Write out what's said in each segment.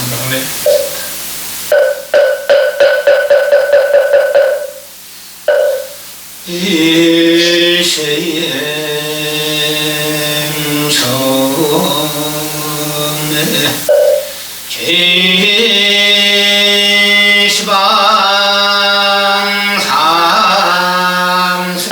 삼봉래 일세엠성내 계시방 삼세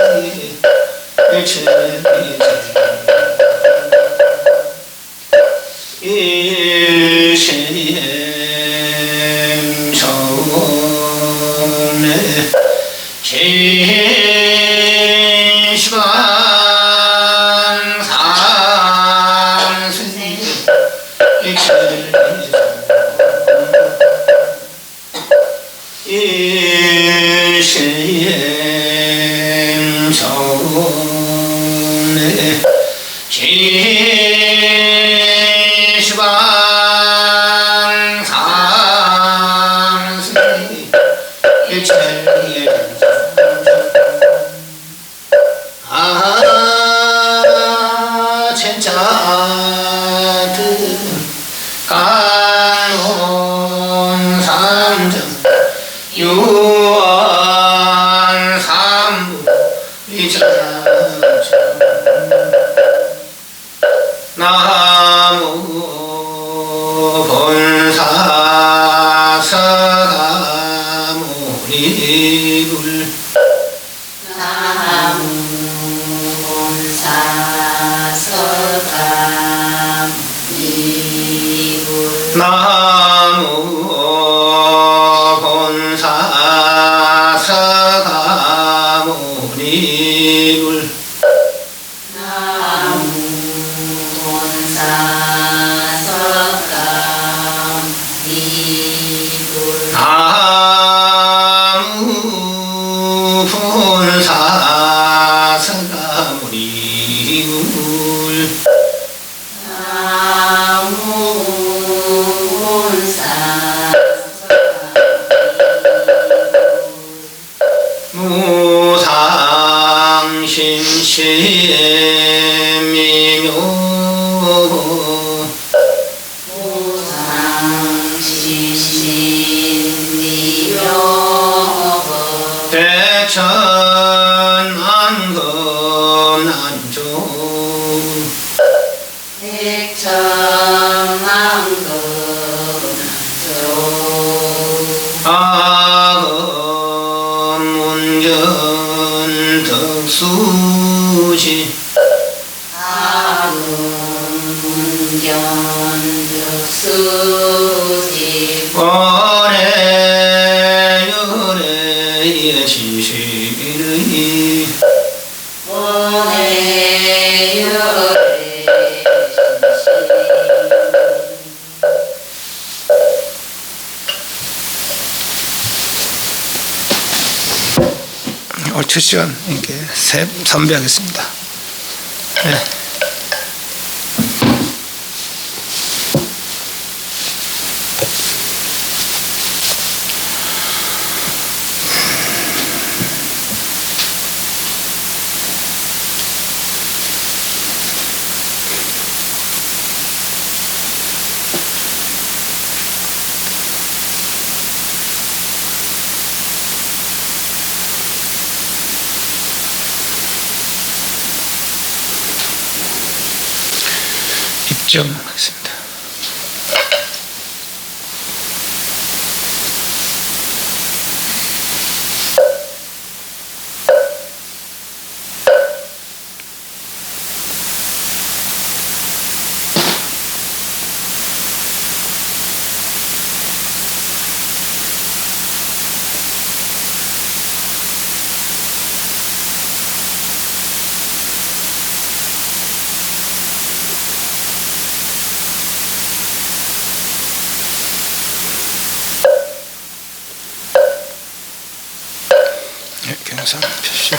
일세엠성내 계시방 삼세 일세엠성내 계시방 삼세 아 진짜들 간혼 삼정 유언 삼부 이자정 나무 본사 서가모니불 나무 본사 서가모니불 나무 본사 서가모니불 나무 본사 서가모니불 나무 본사 서가모니불 나무 본사 무상신시미묘 무상신신미묘 백천만금난조 백천만금난조 아금문전 덕수지 아금문견득수지 원해열의 지시의 원해열의 오늘 첫 시간 이렇게 선배하겠습니다. 네. 입점하겠습니다. 네, 경상 표시.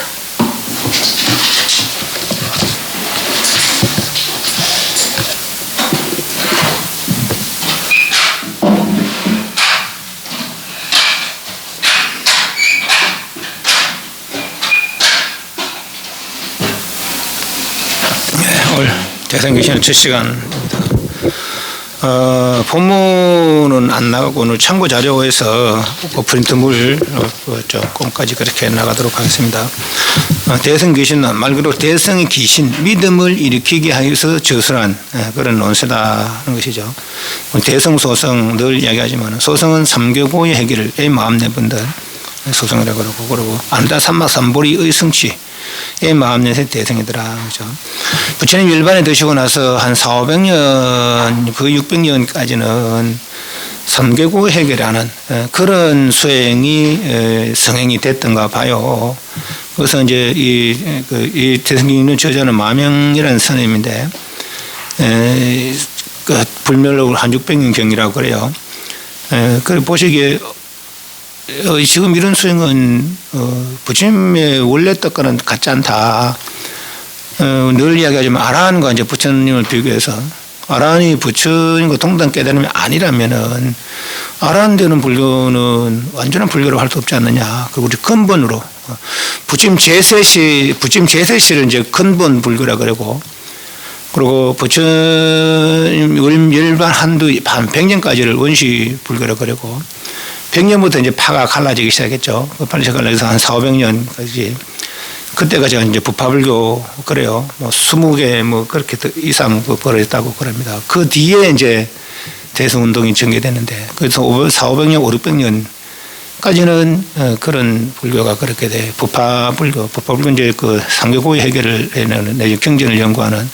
네, 오늘 대선 귀신의 첫 시간입니다. 본문은 안 나가고 오늘 참고 자료에서 프린트물 조금까지 그렇게 나가도록 하겠습니다. 대성 귀신은 말 그대로 대성의 귀신, 믿음을 일으키게 하여서 저술한 그런 논세다는 것이죠. 대성 소성 늘 이야기하지만 소성은 삼교고의 해결을 마음 내분들 소성이라고 그러고 안다 삼막 삼보리의 성취 마음 내세 대성이더라. 그죠. 부처님 일반에 드시고 나서 한 400년, 그 600년까지는 삼계고 해결하는 그런 수행이 성행이 됐던가 봐요. 그래서 이제 이 대성경의 저자는 마명이라는 스님인데, 그 불멸록을 한 600년 경이라고 그래요. 그래 보시기에 지금 이런 수행은 부처님의 원래 뜻과는 같지 않다. 늘 이야기하지만 아라한과 이제 부처님을 비교해서 아라한이 부처님과 동등 깨달음이 아니라면은 아라한 되는 불교는 완전한 불교로 할 수 없지 않느냐. 그 우리 근본으로 부처님 제세시를 이제 근본 불교라 그러고, 그리고 부처님 열반 한두 반 100년까지를 원시 불교라 그러고, 100년부터 이제 파가 갈라지기 시작했죠. 빨리 갈라져서 한 400년까지. 그때가 제가 이제 부파불교 그래요. 뭐 20개 뭐 그렇게 이상 벌어졌다고 그럽니다. 그 뒤에 이제 대성운동이 전개됐는데, 그래서 400년, 500년까지는 그런 불교가 그렇게 돼. 부파불교 이제 그 상교고의 해결을 해내는 내지 경전을 연구하는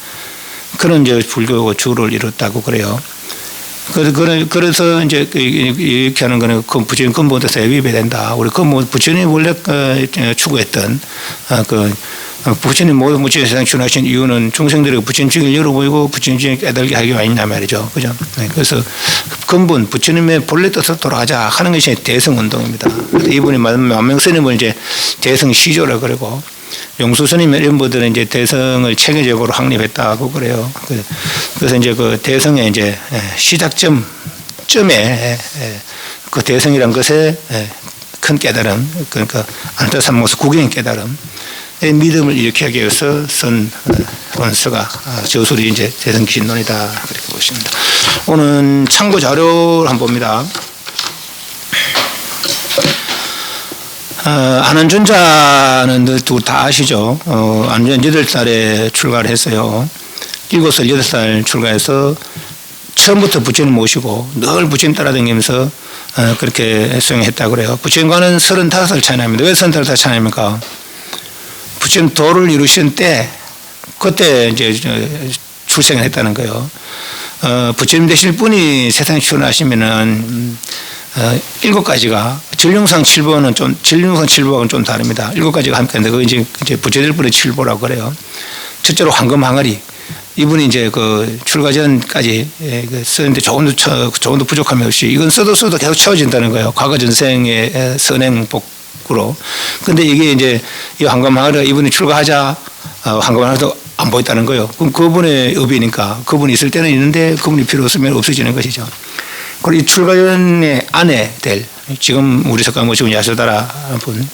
그런 이제 불교 주를 이뤘다고 그래요. 그래서 이제 이렇게 하는 거는 그 부처님 근본에서 위배된다. 우리 부처님 원래 추구했던 부처님 모든 무치 세상 출하신 이유는 중생들에게 부처님 증을 열어보이고 부처님 증을 깨달게 하기 아니냐 말이죠. 그죠? 그래서 근본 부처님의 본래 뜻으로 돌아가자 하는 것이 대성운동입니다. 이분이 만명스님을 이제 대성시조라 그러고, 용수스님 이런 분들은 이제 대성을 체계적으로 확립했다고 그래요. 그래서 이제 그 대성의 이제 시작점에 그 대성이란 것에 큰 깨달음, 그러니까 안타 삼모스 구경의 깨달음, 믿음을 일으키기 하기 위해서 쓴 원서가 저술이 이제 대성귀신론이다 그렇게 보십니다. 오늘 참고 자료를 한번 봅니다. 안원준자는 누구 다 아시죠? 안원준 8살에 출가를 했어요. 7살, 8살 출가해서 처음부터 부처님 모시고 늘 부처님 따라다니면서 그렇게 수행했다고 그래요. 부처님과는 35살 차이 납니다. 왜 35살 차이 납니까? 부처님 도를 이루신 때, 그때 이제 출생을 했다는 거예요. 부처님 되실 분이 세상에 출현하시면은 7가지가 전륜상 7보하고는 좀 다릅니다. 7가지가 함께인데, 그거 이제 부처될 분의 7보라고 그래요. 첫째로 황금 항아리. 이분이 이제 그 출가 전까지 쓰는데 조금도 부족함이 없이, 이건 써도 계속 채워진다는 거예요. 과거 전생의 선행복으로. 근데 이게 이제 이 황금 항아리가 이분이 출가하자, 황금 항아리도 안 보였다는 거예요. 그럼 그분의 업이니까 그분이 있을 때는 있는데 그분이 필요 없으면 없어지는 것이죠. 그리고 이 출가전의 아내 될, 지금 우리 석가 모시고 야수다라 분,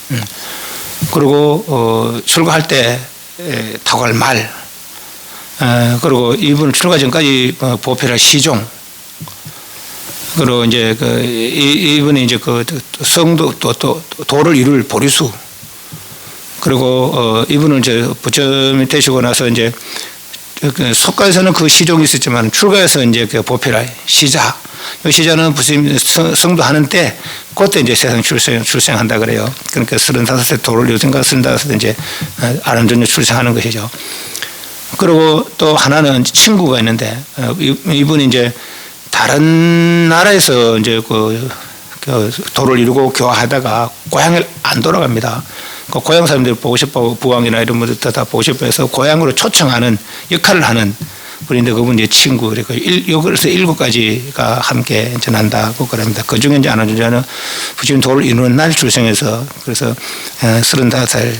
그리고 출가할 때 타고 갈 말, 그리고 이분 출가 전까지 보필할 시종, 그리고 이제 이분이 이제 성도 또 도를 이룰 보리수, 그리고 이분은 이제 부처님이 되시고 나서 이제 속가에서는 그 시종이 있었지만 출가에서 이제 보필할 시자. 이 시자는 부처님 성도 하는 때, 그때 이제 세상 출생한다 그래요. 그러니까 35세 도를 요즘가 35세 이제 아란전에 출생하는 것이죠. 그리고 또 하나는 친구가 있는데, 이분이 이제 다른 나라에서 이제 그 도를 이루고 교화하다가 고향을 안 돌아갑니다. 그 고향 사람들 보고 싶어, 부왕이나 이런 분들 다 보고 싶어 해서 고향으로 초청하는 역할을 하는 그런데 그분 이제 친구, 그래서 7가지가 함께 전한다고 그럽니다. 그 중에 이제 안원준자는 부처님 도를 이루는 날 출생해서, 그래서 35살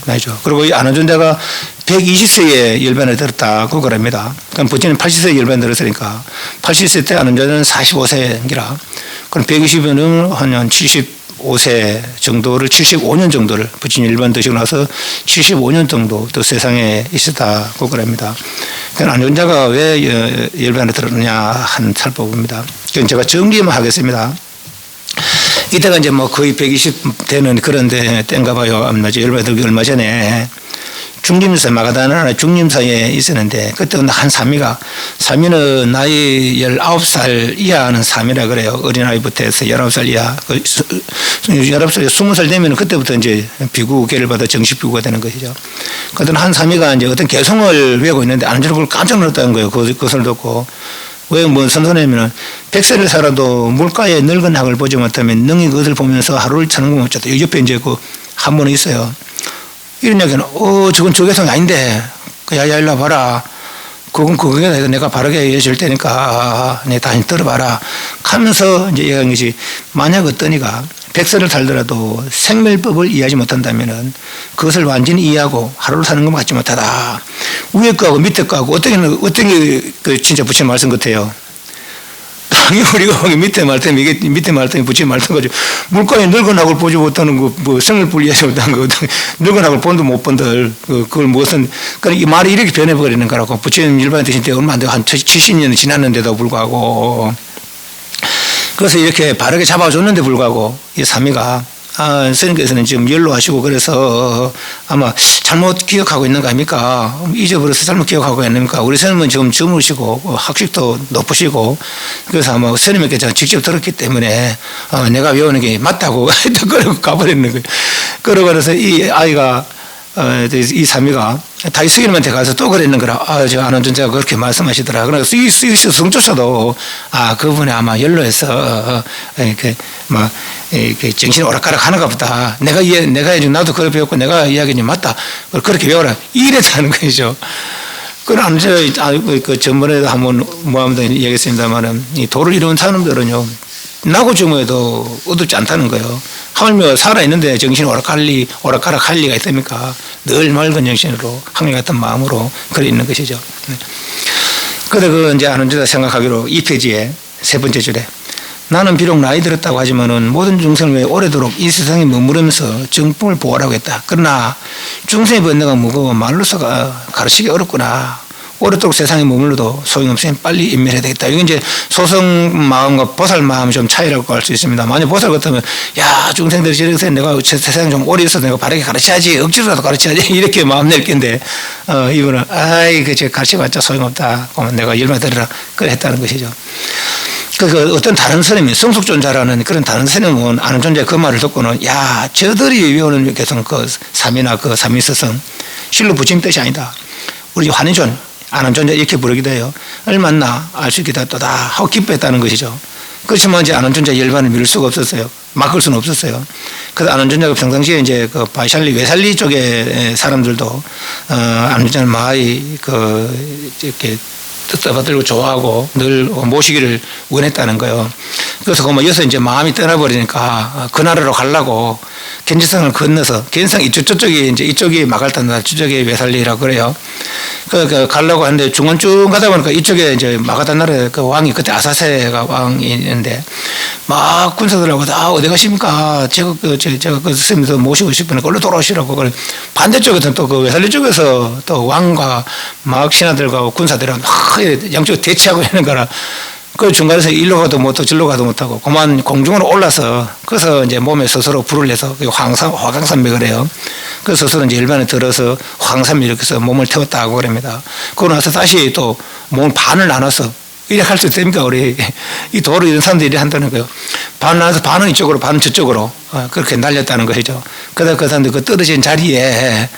나이죠. 그리고 이 안원준자가 120세에 열반을 들었다고 그럽니다. 그럼 부처님 80세에 열반 들었으니까 80세 때 안원준자는 45세인기라. 그럼 120년은 한 75 75세 정도를 75년 정도를 부친 일반 드시고 나서 75년 정도 또 세상에 있었다고 그럽니다. 안전자가 왜 열반에 들었느냐 한 살펴봅니다. 제가 정리만 하겠습니다. 이때가 이제 뭐 거의 120 되는 그런 때인가 봐요. 열반에 들기 얼마 전에 중림사 마가다나 중림사에 있었는데 그때 한 사미는 나이 19살 이하는 사미라 그래요. 어린아이부터 해서 19살 이하 19살 20살 되면 그때부터 이제 비구계를 받아 정식 비구가 되는 것이죠. 그때 한 사미가 이제 어떤 개성을 외우고 있는데 안전을 그걸 깜짝 놀랐다는 거예요. 그것을 듣고 왜 뭐 선선하면은 100세를 살아도 물가에 늙은 학을 보지 못하면 능히 그것을 보면서 하루를 사는 것 같다. 옆에 이제 그 한 분이 있어요. 이런 이야기는, 저건 저 개성이 아닌데, 야, 일로 와봐라. 그게 내가 바르게 해줄 테니까, 내 다시 들어봐라. 하면서 이제 얘기한 것이, 만약 어떤 이가 백세를 살더라도 생멸법을 이해하지 못한다면은 그것을 완전히 이해하고 하루를 사는 것 같지 못하다. 위에 거하고 밑에 거하고 어떤 게 진짜 부처님 말씀 같아요. 당연히 우리가 밑에 말씀, 이게 밑에 말씀이 부처님 말씀 가지고 물가에 늙은 학을 보지 못하는 거, 뭐 생을 이해하지 못하는 거, 늙은 학을 본도 못 본들, 그걸 무슨, 그러니까 이 말이 이렇게 변해버리는 거라고. 부처님 일반 되신 때 얼마 안 되고 한 70년이 지났는데도 불구하고. 그래서 이렇게 바르게 잡아줬는데 불구하고 이 사미가 스님께서는 지금 연로하시고 그래서 아마 잘못 기억하고 있는 거 아닙니까? 잊어버려서 잘못 기억하고 있습니까? 우리 스님은 지금 젊으시고 학식도 높으시고 그래서 아마 스님에게 제가 직접 들었기 때문에 내가 외우는 게 맞다고 그러고 가버리는 거예요. 그러고 그래서 이 아이가 이 사미가 다시 스님한테 가서 또 그랬는 거라. 저 안원전자가 그렇게 말씀하시더라. 그래서 이 성조사도 그분이 아마 연로해서 이렇게 정신이 오락가락 하는가 보다. 내가 나도 그걸 배웠고 내가 이야기는 맞다. 그렇게 배워라. 이랬다는 거죠. 그럼 그 전번에도 한번 모함도 얘기했습니다만은 이 도를 이루는 사람들은요. 나고 죽어도 어둡지 않다는 거예요. 하물며 살아있는데 정신이 오락가락 할 리가 있습니까? 늘 맑은 정신으로 항상 같은 마음으로 그래 있는 것이죠. 그래 이제 안원주가 생각하기로 2페이지에 세 번째 줄에 나는 비록 나이 들었다고 하지만은 모든 중생을 위해 오래도록 이 세상에 머무르면서 정품을 보호하라고 했다. 그러나 중생의 번뇌가 무거워 말로서 가르치기 어렵구나. 오랫도록 세상에 머물러도 소용없으니 빨리 인멸해야 되겠다. 이게 이제 소성 마음과 보살 마음이 좀 차이라고 할 수 있습니다. 만약 보살 같으면, 야, 중생들이 저렇게 내가 세상에 좀 오래 있어서 내가 바르게 가르쳐야지, 억지로라도 가르쳐야지, 이렇게 마음 낼 텐데, 이분은, 제가 가르쳐봤자 소용없다. 그러면 내가 열매 들으라. 그래 했다는 것이죠. 어떤 다른 스님이, 성숙존자라는 그런 다른 스님은 아는 존재 그 말을 듣고는, 야, 저들이 외우는 개성 삼이나 삼위스성, 실로 부처님 뜻이 아니다. 우리 환희존, 아는 존재 이렇게 부르기도 해요. 얼마나 알 수 있겠다 또다 하고 기뻐했다는 것이죠. 그렇지만 이제 아는 존재 열반을 미룰 수가 없었어요. 막을 수는 없었어요. 그래서 아는 존재가 평상시에 이제 그 바이샬리 외살리 쪽의 사람들도 아는 존재를 많이 이렇게 떠받들고 좋아하고 늘 모시기를 원했다는 거예요. 그래서 여기서 이제 마음이 떠나버리니까 그 나라로 가려고 견지성을 건너서 견성 이쪽이 마갈단나 저쪽이 외살리라고 그래요. 가려고 하는데 중간쯤 가다 보니까 이쪽에 이제 마가단나라의 그 왕이 그때 아사세가 왕이 있는데 막 군사들하고 어디 가십니까? 제가 그 스님도 모시고 싶으니까 얼른 돌아오시라고. 반대쪽에서는 또 그 외살리 쪽에서 또 왕과 막 신하들과 군사들하고 양쪽 대치하고 있는 거라. 그 중간에서 일로 가도 못하고 절로 가도 못하고 그만 공중으로 올라서 그래서 이제 몸에 스스로 불을 내서 화강산맥을 해요. 그래서 스스로 이제 일반에 들어서 화강산맥 이렇게 해서 몸을 태웠다고 그럽니다. 그러고 나서 다시 또 몸을 반을 나눠서 이렇게 할 수 있습니까? 우리 이 도로 이런 사람들이 이렇게 한다는 거예요. 반을 나눠서 반은 이쪽으로 반은 저쪽으로 그렇게 날렸다는 것이죠. 그러다 그 사람들 그 떨어진 자리에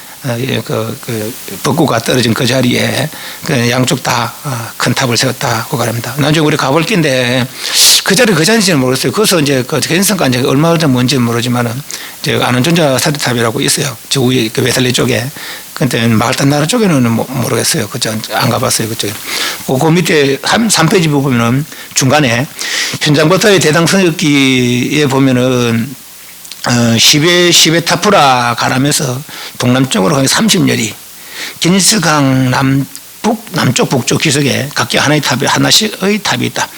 벚구가 떨어진 그 자리에 양쪽 다 큰 탑을 세웠다고 말합니다. 나중에 우리 가볼 긴데 그 자리인지는 모르겠어요. 거기서 이제 그 견성까지 얼마 먼지는 모르지만은 이제 아는존자 사대탑이라고 있어요. 저 위에 그 외살리 쪽에. 근데 마을단 나라 쪽에는 모르겠어요. 그쪽 안 가봤어요. 그쪽에. 그 밑에 3페이지 보면은 중간에 현장부터의 대당 선역기에 보면은 시베 타프라 가라면서 동남쪽으로 가면 30열이, 기니스강 남쪽 북쪽 기슭에 각기 하나씩의 탑이 있다.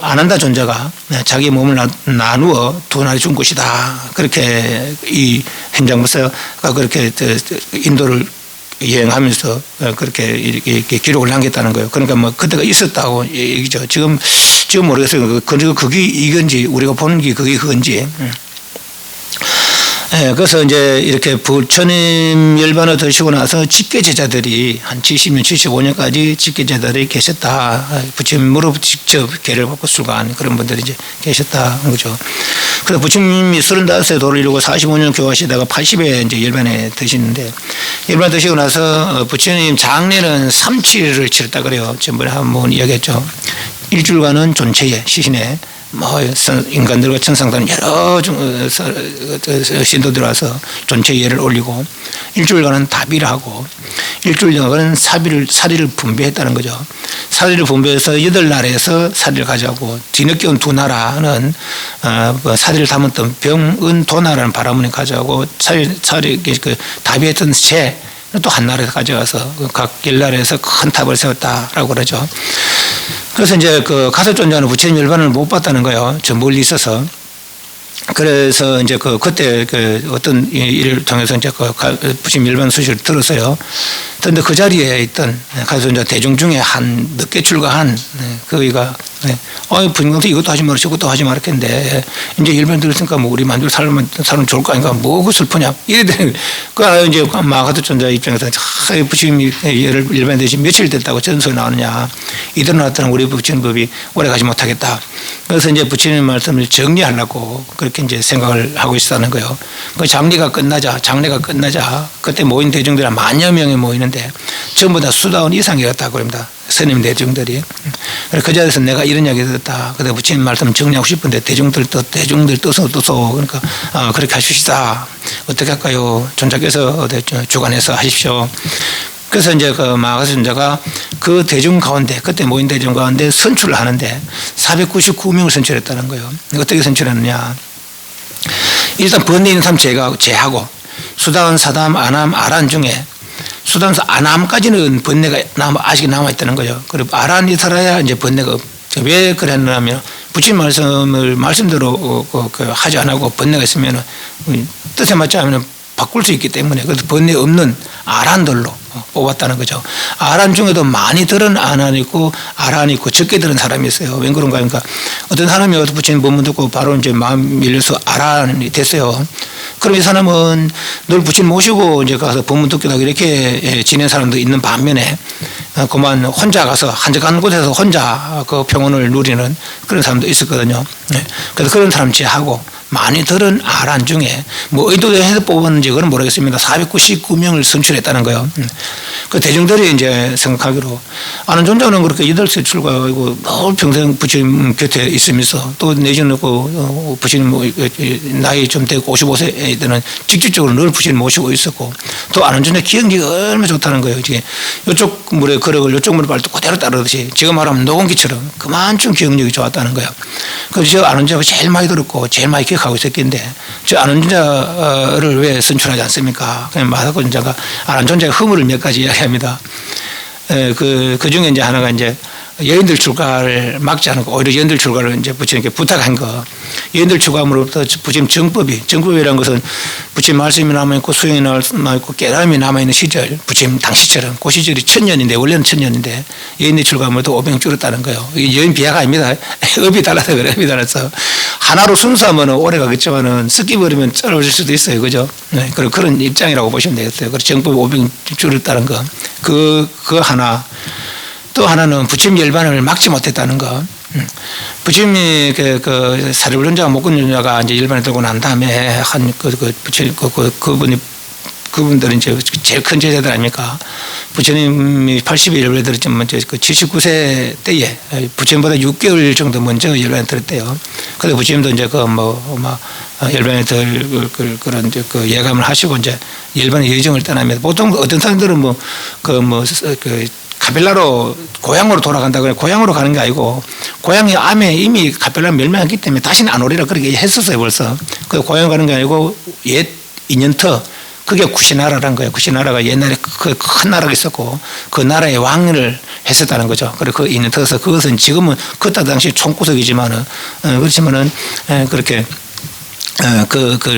아난다 존자가 자기 몸을 나누어 두 나라에 준 것이다. 그렇게 이 행장부사가 그렇게 인도를 여행하면서 그렇게 이렇게 기록을 남겼다는 거예요. 그러니까 뭐 그때가 있었다고 얘기죠. 지금 모르겠어요. 그게 이건지 우리가 보는 게 그게 그건지. 예, 그래서 이제 이렇게 부처님 열반을 드시고 나서 직계 제자들이 한 70년, 75년까지 직계 제자들이 계셨다. 부처님으로 직접 계를 받고 출가한 그런 분들이 이제 계셨다는 거죠. 그래서 부처님이 35세 도를 이루고 45년 교화하시다가 80에 이제 열반에 드시는데, 열반 드시고 나서 부처님 장례는 3치를 치렀다 그래요. 지난번에 한번 이야기했죠. 일주일간은 존체에, 시신에 뭐 인간들과 천상단 여러 신도들 와서 전체 예를 올리고, 일주일간은 다비를 하고, 일주일간은 사리를 분배했다는 거죠. 사리를 분배해서 8나라에서 사리를 가져가고, 뒤늦게 온 2나라는 사리를 담았던 병은 도나라는 바라문에 가져가고, 사리 다비했던 새 또 한 나라에서 가져가서 각 10나라에서 큰 탑을 세웠다라고 그러죠. 그래서 이제 그 가설존자는 부처님 열반을 못 봤다는 거예요. 저 멀리 있어서. 그래서 이제 그때 어떤 일을 통해서 이제 부처님 열반 소식을 들었어요. 그런데 그 자리에 있던 가설존자 대중 중에 늦게 출가한 그이가 부처님한테 이것도 하지 마라 저것도 하지 마라 했는데, 이제 열반 들었으니까 뭐 우리 만들 살면 좋을 거 아닌가, 뭐그 슬프냐 이래더니, 그 이제 마가설존자 입장에서 부처님이 열반 되시 며칠 됐다고 전소에 나오느냐, 이대로 놨더니 우리 부처님법이 오래 가지 못하겠다. 그래서 이제 부처님 말씀을 정리하려고 그렇게 이제 생각을 하고 있었다는 거예요. 그 장례가 끝나자 그때 모인 대중들이 한 10,000여 명이 모이는데 전부 다 수다원 이상이었다고 합니다. 스님 대중들이. 그 자리에서 내가 이런 이야기 들었다. 그때 부처님 말씀 정리하고 싶은데 대중들 떠서 그러니까 그렇게 하십시다. 어떻게 할까요? 존자께서 주관해서 하십시오. 그래서 이제 그 마가선자가 그 대중 가운데, 그때 모인 대중 가운데 선출을 하는데 499명을 선출했다는 거예요. 어떻게 선출했느냐. 일단 번뇌 있는 사람 제하고 수다원, 사담, 아남, 아란 중에 수다원에서 아남까지는 번뇌가 아직 남아있다는 거예요. 그리고 아란이 살아야 이제 번뇌가 왜 그랬냐면 부처님 말씀대로 하지 않고 번뇌가 있으면 뜻에 맞지 않으면 바꿀 수 있기 때문에, 그래서 번뇌 없는 아란들로 뽑았다는 거죠. 아란 중에도 많이 들은 아란이 있고 아란이 있고 적게 들은 사람이 있어요. 왜 그런가 하니까 어떤 사람이 어떤 부처님 법문 듣고 바로 이제 마음 밀려서 아란이 됐어요. 그럼 이 사람은 늘 부처님 모시고 이제 가서 법문 듣기도 하고 이렇게 지낸 사람도 있는 반면에 그만 혼자 가서 한적한 곳에서 혼자 그 평온을 누리는 그런 사람도 있었거든요. 그래서 그런 사람 제하고 많이 들은 아란 중에 뭐 의도해서 뽑았는지 그건 모르겠습니다. 499명을 선출했다는 거예요. 그 대중들이 이제 생각하기로 아는 존자는 그렇게 8세 출가하고 늘 평생 부처님 곁에 있으면서 또 내지는 부처님 나이 좀 되고 55세 때는 직접적으로 늘 부처님 모시고 있었고, 또 아는 존자 기억력이 얼마나 좋다는 거예요. 이게 이쪽 물의 거력을 이쪽 물의 발도 그대로 따르듯이 지금 말하면 녹음기처럼 그만큼 기억력이 좋았다는 거예요. 그래서 저 아는 자가 제일 많이 들었고 제일 많이 기억하고 있었겠는데, 저 아는 자를 왜 선출하지 않습니까? 그냥 마사고존자가 아는 존자의 허물을 몇 가지 이야기합니다. 그 중에 이제 하나가 이제 여인들 출가를 막지 않고 오히려 여인들 출가를 이제 부처님께 부탁한 거. 여인들 출가함으로부터 부처님 정법이라는 것은 부처님 말씀이 남아있고 수행이 남아있고 깨달음이 남아있는 시절, 부처님 당시처럼 그 시절이 1000년인데 원래는 1000년인데 여인들 출가함으로도 500명 줄었다는 거예요. 이게 여인 비하가 아닙니다. 업이 달라서 그래. 업이 달라서 하나로 순수하면 오래 가겠지만은 섞여버리면 짧아질 수도 있어요. 그죠? 네, 그런 입장이라고 보시면 되겠어요. 그래서 정법이 500명 줄었다는 거. 그 하나. 또 하나는 부처님 열반을 막지 못했다는 거. 부처님이 사리불존자가 목건존자가 이제 열반을 들고 난 다음에 부처님 그분들은 이제 제일 큰 제자들 아닙니까? 부처님이 80에 열반을 들었지만 그 79세 때에 부처님보다 6개월 정도 먼저 열반에 들었대요. 그래서 부처님도 이제 열반에 그런 그 예감을 하시고 이제 열반의 여정을 떠나면서, 보통 어떤 사람들은 카펠라로 고향으로 돌아간다 그래. 고향으로 가는 게 아니고 고향의 암에 이미 카펠라 멸망했기 때문에 다시는 안 오리라 그렇게 했었어요 벌써. 그 고향 가는 게 아니고 옛 인연터 그게 구시나라라는 거예요. 구시나라가 옛날에 큰 나라가 있었고 그 나라의 왕을 했었다는 거죠. 그리고 그 있는 터서 그것은 지금은 그때 당시 총구석이지만은 그렇지만은 그렇게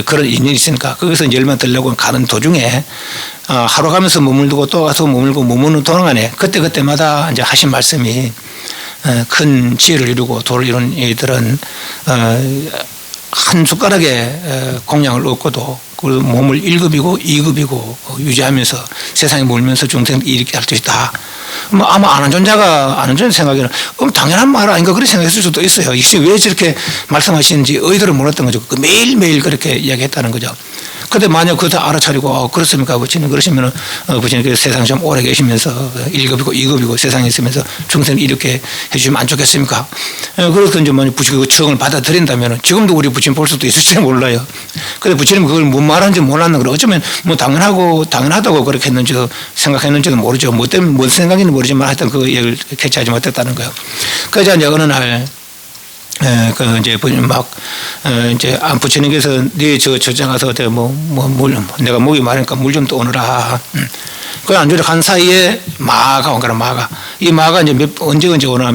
그런 인연이 있으니까 거기서 이제 얼마 들려고 가는 도중에 하루 가면서 머물고 또 가서 머물고 머무는 동안에 그때마다 이제 하신 말씀이 큰 지혜를 이루고 도를 이룬 이들은 한 숟가락의 공양을 얻고도 그 몸을 1급이고 2급이고 유지하면서 세상에 몰면서 중생 이렇게 할 것이다. 뭐 아마 아는 존재가 생각에는 당연한 말 아닌가 그렇게 생각했을 수도 있어요. 이게 왜 저렇게 말씀하시는지 의도를 몰랐던 거죠. 매일매일 그렇게 이야기했다는 거죠. 근데 만약 그것도 알아차리고 그렇습니까? 부처님 그러시면은 부처님 그 세상 좀 오래 계시면서 1급이고 2급이고 세상에 있으면서 중생 이렇게 해주시면 안 좋겠습니까? 그래서 이제 만약 부처님 그 청을 받아들인다면은 지금도 우리 부처님 볼 수도 있을지 몰라요. 근데 부처님 그걸 뭔 말하는지 몰랐는 거 어쩌면 뭐 당연하다고 그렇게 했는지 생각했는지도 모르죠. 뭐 때문에 뭔 생각인지 모르지만 하여튼 그 얘기를 캐치하지 못했다는 거예요. 그래서 이제 어느 날 그 이제 이제 부처님께서 저장 가서 내가 목이 마르니까 물 좀 떠오느라. 그 안주를 간 사이에 마가 온 거라 마가. 이 마가 이제 언제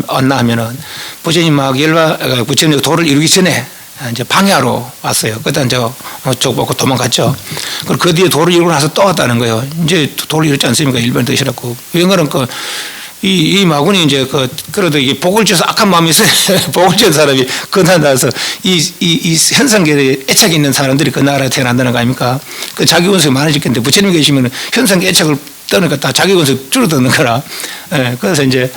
왔나 하면은 부처님 부처님 도를 이루기 전에 이제 방해하러 왔어요. 그때 이제 쪽 보고 도망갔죠. 그 뒤에 도를 이루고 나서 또 왔다는 거예요. 이제 도를 이뤘지 않습니까? 일본 드시라고. 이거는 이 마군이 이제 그래도 이게 복을 줘서 악한 마음이 있어요. 복을 준 사람이 그 나라에서 이 현상계에 애착이 있는 사람들이 그 나라에 태어난다는 거 아닙니까? 그 자기 원수가 많아졌겠는데 부처님 계시면 현상계 애착을 떠니까 다 자기 원수 줄어드는 거라. 그래서 이제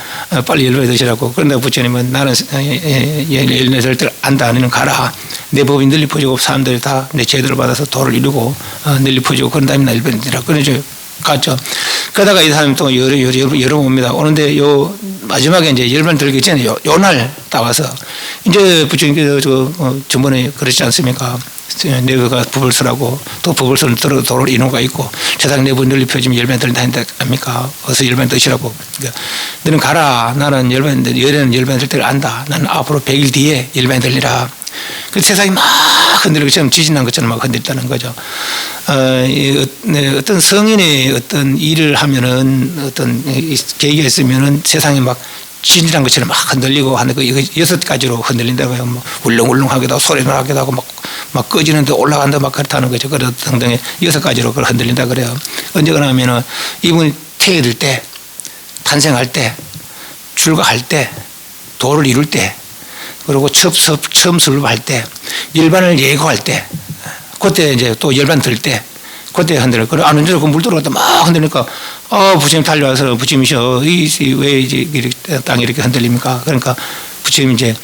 빨리 열반에 드시라고. 그런데 부처님은 나는 14살 안다 아니면 가라. 내 법이 널리 퍼지고 사람들이 다 내 제도를 받아서 도를 이루고 널리 퍼지고 그런 다음에 나 열반에 드리라. 그래서 갔죠. 그러다가 이 사람이 또 여러 옵니다. 오는데 마지막에 이제 열반 들기 전에 요 날 따와서 이제 부처님께서 전번에 그러지 않습니까? 내가 법을 쓰라고 또 법을 쓰는 도를 인호가 있고 세상 내부 널리 펴지면 열반 들린다 합니까? 어서 열반 드시라고. 그러니까 너는 가라. 나는 열에는 열반 들 때를 안다. 나는 앞으로 100일 뒤에 열반 들리라. 그 세상이 막 흔들리고 지금 지진 난 것처럼 막 흔들렸다는 거죠. 어떤 성인이 어떤 일을 하면은 어떤 계기가 있으면은 세상이 막 지진난 것처럼 막 흔들리고 하는 거 6가지로 흔들린다고요. 뭐 울렁울렁하기도 하고 소리를 하기도 하고 막 꺼지는데 올라간다 막 그렇다는 거죠. 그런 등등의 6가지로 그걸 흔들린다 그래요. 언제거나 하면은 이분이 태어날 때, 탄생할 때, 출가할 때, 도를 이룰 때, 그리고 처음 수업할 때, 열반을 예고할 때, 그때 이제 또 열반 들 때, 그때 흔들어요. 그리고 안 흔들어, 물 들어갔다 막 흔들니까, 부처님 달려와서 부처님이셔. 왜 이제 땅이 이렇게 흔들립니까? 그러니까 부처님 이제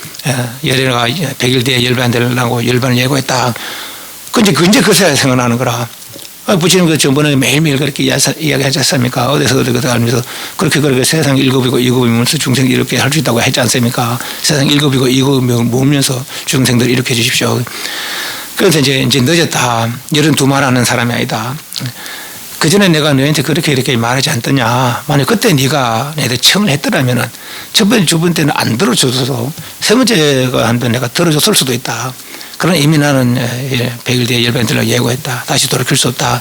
열애가 100일 뒤에 열반 되려고 열반을 예고했다. 근데 그새 생각나는 거라. 부처님 그 전번에 매일매일 그렇게 이야기하지 않습니까? 어디서 하면서 그렇게 세상 1급이고 2급이면서 중생 이렇게 할 수 있다고 했지 않습니까? 세상 1급이고 2급이면 모으면서 중생들 이렇게 해주십시오. 그래서 이제 늦었다. 82말 하는 사람이 아니다. 그 전에 내가 너한테 이렇게 말하지 않더냐. 만약 그때 네가 내한테 청을 했더라면은 첫 번째, 두 번째는 안 들어줘서 세 번째가 한 번 내가 들어줬을 수도 있다. 그러나 이미 나는 100일 뒤에 열반 들려고 예고했다. 다시 돌이킬 수 없다.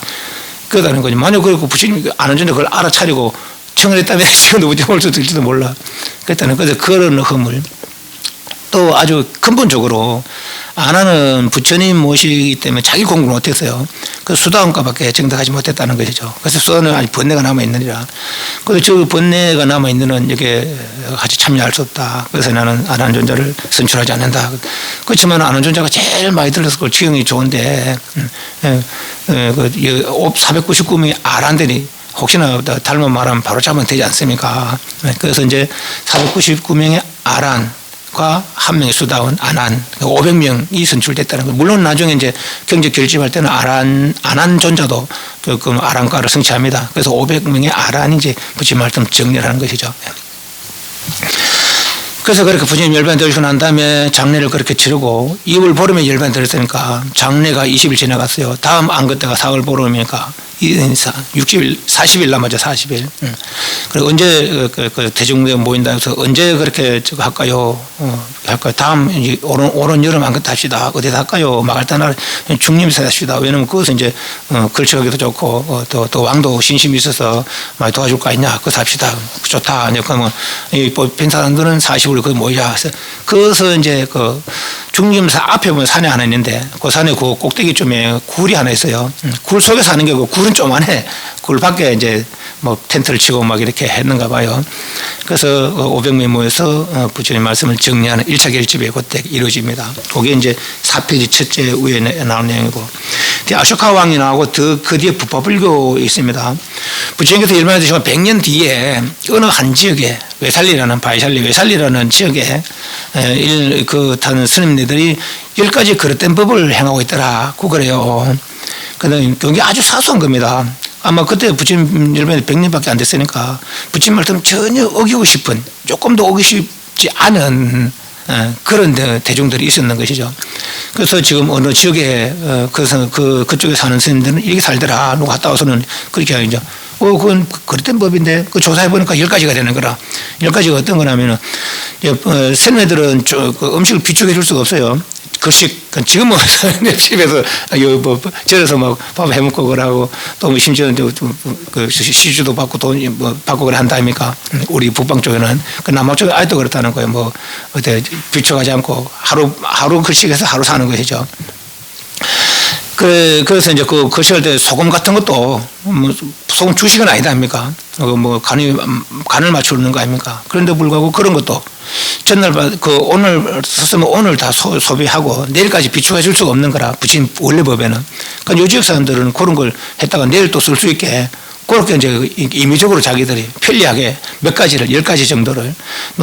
그러다는 거지. 만약 그렇고 부처님이 아는 전에 그걸 알아차리고 청을 했다면 지금도 부처님 올 수도 있을지도 몰라. 그랬다는 거죠. 그런 허물. 또 아주 근본적으로 안 하는 부처님 모시기 때문에 자기 공부를 못했어요. 그 수다원가밖에 정답하지 못했다는 것이죠. 그래서 수다원은 아직 번뇌가 남아있느니라. 그래서 저 번뇌가 남아있는 이렇게 같이 참여할 수 없다. 그래서 나는 안 하는 존재를 선출하지 않는다. 그렇지만 안 하는 존재가 제일 많이 들어서 그 지형이 좋은데, 499명의 아란들이 혹시나 닮은 말하면 바로 잡으면 되지 않습니까? 그래서 이제 499명의 아란, 한 명의 수다원 안한 500명이 선출됐다는 거. 물론 나중에 이제 경제 결집할 때는 안한 존자도 그 아란과를 성취합니다. 그래서 500명의 아란이 이제 부처님 말씀 정리하는 것이죠. 그래서 그렇게 부처님 열반 들으시고 난 다음에 장례를 그렇게 치르고 2월 보름에 열반 들었으니까 장례가 20일 지나갔어요. 다음 안긋때가 4월 보름이니까 60일, 40일 남았죠, 40일. 그리고 언제 그 대중무대가 모인다 해서 언제 그렇게 저거 할까요? 할까요? 다음 이제 오는 여름 안 합시다. 어디다 할까요? 막할 때날 중림에서 합시다. 왜냐면 그것은 이제 걸쳐가기도 좋고 또 왕도 신심이 있어서 많이 도와줄 거 아니냐. 그거 합시다. 좋다. 이제 그러면 이 뽑힌 사람들은 40일 거기 모이자. 그래서 이제 그 중림사 앞에 보면 산이 하나 있는데 그 산에 그 꼭대기쯤에 굴이 하나 있어요. 굴 속에 사는 게 그 굴은 조만해. 굴 밖에 이제 뭐 텐트를 치고 막 이렇게 했는가 봐요. 그래서 500명 모여서 부처님 말씀을 정리하는 1차 결집이 그때 이루어집니다. 그게 이제 4페이지 첫째 위에 나온 내용이고. 아쇼카 왕이 나오고 그 뒤에 부파불교 있습니다. 부처님께서 일반에 드시면 100년 뒤에 어느 한 지역에 외살리라는 지역에 그 타는 스님들이 10가지 그릇된 법을 행하고 있더라. 그래요. 근데 그게 아주 사소한 겁니다. 아마 그때 부처님 일반에 100년밖에 안 됐으니까 부처님 말씀 전혀 어기고 싶은 조금도 어기고 싶지 않은 그런 대중들이 있었는 것이죠. 그래서 지금 어느 지역에 그쪽에 사는 스님들은 이렇게 살더라. 누가 갔다 와서는 그렇게 하죠. 그건 그릇된 법인데 그 조사해보니까 10가지가 되는 거라. 10가지가 어떤 거냐면은 스님들은 그 음식을 비축해 줄 수가 없어요. 급식, 지금은 집에서 절에서 막 밥 해먹고 그러고 또 심지어는 그 시주도 받고 돈 받고 그래 한다 아닙니까? 우리 북방 쪽에는 그 남방 쪽에 아직도 그렇다는 거예요. 뭐 어때 비축하지 않고 하루 급식에서 하루 사는 것이죠. 그래서 이제 그 거시할 때 소금 같은 것도 뭐 소금 주식은 아니다 아닙니까? 뭐 간을 맞추는 거 아닙니까? 그런데 불구하고 그런 것도 전날 오늘 썼으면 오늘 다 소비하고 내일까지 비축해 줄 수가 없는 거라 부처님 원래 법에는. 그러니까 요지역 사람들은 그런 걸 했다가 내일 또 쓸 수 있게 그렇게 이제 임의적으로 자기들이 편리하게 몇 가지를 10가지 정도를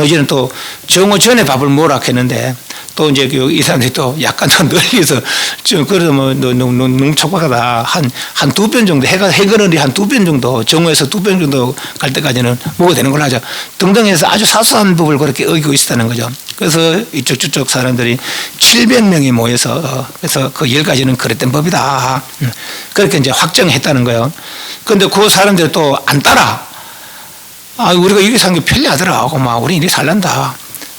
이제는 또 정오 전에 밥을 먹으라 했는데 또 이제 이 사람들이 또 약간 더 널리서 좀 그래도 뭐 너무 촉박하다 한 2변 정도 해거리 한 2변 정도 정오에서 2변 정도 갈 때까지는 먹어도 되는 걸로 하죠. 등등 해서 아주 사소한 법을 그렇게 어기고 있었다는 거죠. 그래서 이쪽 저쪽 사람들이 700명이 모여서 그래서 그 10가지는 그랬던 법이다. 그렇게 이제 확정했다는 거예요. 그런데 그 사람들이 또 안 따라. 우리가 이렇게 사는 게 편리하더라. 우리 이렇게 살란다.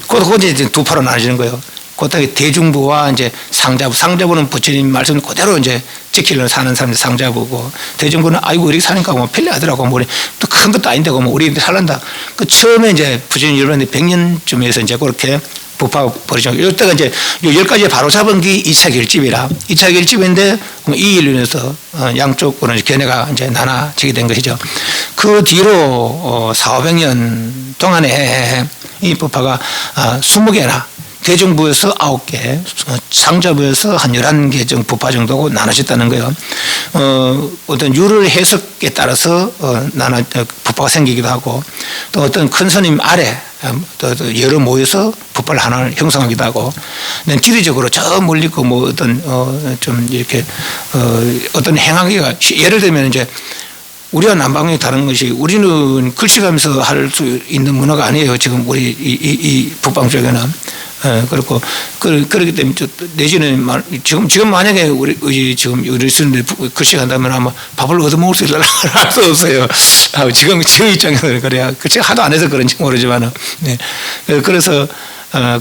그거 이제 두 파로 나눠지는 거예요. 그다음에 대중부와 이제 상자부는 부처님 말씀 그대로 이제 지키려고 사는 사람들 상자부고, 대중부는 아이고 이렇게 사니까 뭐 편리하더라고. 뭐 또 큰 것도 아닌데 뭐 우리 이렇게 살란다. 그 처음에 이제 부처님 일반에 100년쯤에서 이제 그렇게 부파 버리죠. 이때가 이제 10가지 바로 잡은 게 2차 결집이라. 2차 결집인데 이 일로 인해서 양쪽으로 견해가 이제 나눠지게 된 것이죠. 그 뒤로 400~500년 동안에 이 부파가 20개나 대중부에서 9개, 상자부에서 한 11개 정도 부파 정도고 나눠졌다는 거예요. 어떤 유를 해석에 따라서 부파가 생기기도 하고, 또 어떤 큰 스님 아래 또 여러 모여서 부파를 하나를 형성하기도 하고, 지리적으로 저 멀리 뭐 어떤 좀 이렇게 어떤 행하기가, 예를 들면 이제 우리와 남방이 다른 것이, 우리는 글씨가면서 할 수 있는 문화가 아니에요. 지금 우리 이 북방 쪽에는. 그렇고 그렇기 때문에 내지는 지금 만약에 우리 지금 어르신들 글씨 간다면 아마 밥을 얻어먹을 수 있을까 할 수 없어요. 지금 입장에서는 그래야 글씨 하도 안 해서 그런지 모르지만은. 네. 그래서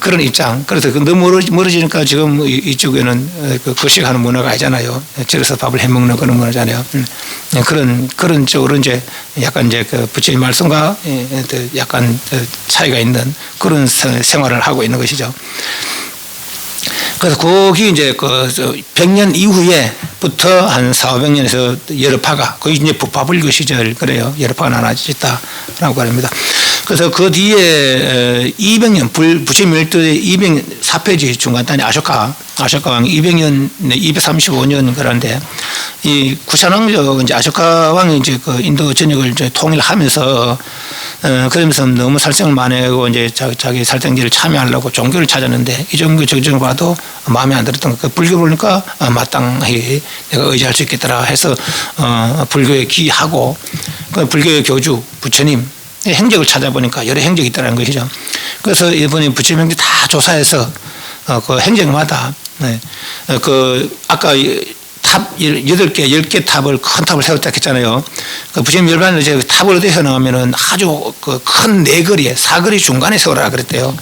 그런 입장. 그래서 너무 멀어지니까 지금 이쪽에는 그 거식하는 문화가 아니잖아요. 집에서 밥을 해 먹는 그런 문화잖아요. 그런 쪽으로 이제 약간 이제 그 부처님 말씀과 약간 차이가 있는 그런 생활을 하고 있는 것이죠. 그래서 거기 이제 그 100년 이후에부터 한 400~500년에서 여러 파가, 거기 이제 부파불교 시절 그래요. 여러 파가 나눠졌다라고 합니다. 그래서 그 뒤에 200년 부처님 멸도의 4페이지 중간단에 아쇼카 왕이 200년, 235년 그런데 이 구샤낭족 이제 아쇼카 왕이 이제 그 인도 전역을 이제 통일하면서 그러면서 너무 살생을 많이 하고 이제 자기 살생지를 참여하려고 종교를 찾았는데 이 종교 정정을 봐도 마음에 안 들었던 거. 불교 보니까 마땅히 내가 의지할 수 있겠더라 해서 불교에 귀하고, 그 불교의 교주 부처님 행적을 찾아보니까 여러 행적이 있다는 것이죠. 그래서 이번에 부처님 행적 다 조사해서 그 행적마다 그 아까 탑 8개, 10개 탑을, 큰 탑을 세웠다 했잖아요. 그 부처님 열반을 이제 탑을 어디서 나오면은 아주 그 큰 네거리에, 사거리 중간에 세우라 그랬대요.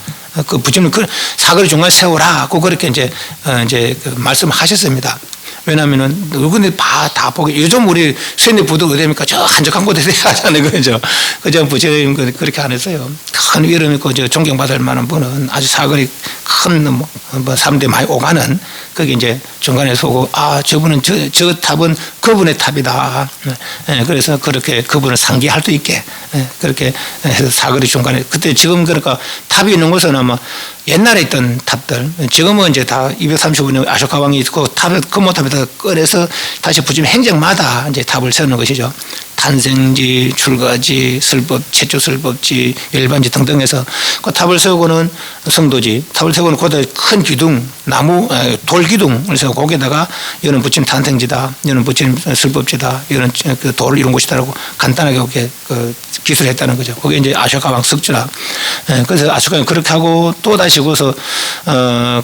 그 부처님 그 사거리 중간에 세우라고 그렇게 이제 그 말씀하셨습니다. 왜냐하면은 누구든지 다 보기, 요즘 우리 스탠드 부도 어디입니까? 저 한적한 곳에서 하잖아요. 그죠? 그저 부처님 그렇게 안 했어요. 큰 위력 있고 존경받을 만한 분은 아주 사거리 큰 뭐 3대 많이 오가는 거기 이제 중간에 서고, 저분은 저 탑은 그분의 탑이다. 그래서 그렇게 그분을 상기할 수 있게 그렇게 해서 사거리 중간에, 그때 지금 그러니까 탑이 있는 곳은 아마 옛날에 있던 탑들, 지금은 이제 다 235년 아쇼카 왕이 있고 탑을 금호탑에다 꺼내서 다시 부처님 행적마다 이제 탑을 세우는 것이죠. 탄생지, 출가지, 설법, 최초 설법지, 열반지 등등 해서 그 탑을 세우고는 성도지, 탑을 세우고는 거기다 큰 기둥, 나무, 돌 기둥을 세우고 거기에다가 이거는 부처님 탄생지다, 이거는 부처님 설법지다, 이거는 그 돌을 이룬 곳이다라고 간단하게 이렇게 그 기술을 했다는 거죠. 그게 이제 아쇼카왕 석주라. 그래서 아쇼카왕이 그렇게 하고 또 다시 거기서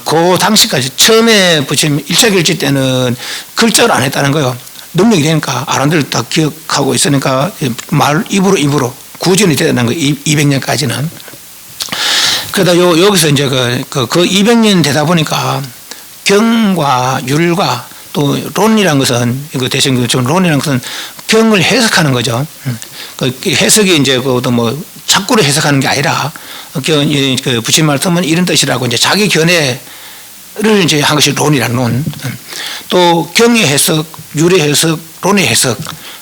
그 당시까지 처음에 부처님 1차 결제 때는 글자를 안 했다는 거예요. 능력이 되니까 아란들 다 기억하고 있으니까 말 입으로 구전이 되는 거예요. 200년까지는. 그러다 여기서 이제 그 200년 되다 보니까 경과 율과 또 론이라는 것은 이거 대신 좀 론이라는 것은 경을 해석하는 거죠. 그 해석이 이제 뭐 자꾸로 해석하는 게 아니라 그 부처님 말씀은 이런 뜻이라고 이제 자기 견해를 이제 한 것이 론이라는 론. 또 경의 해석, 율의 해석, 론의 해석,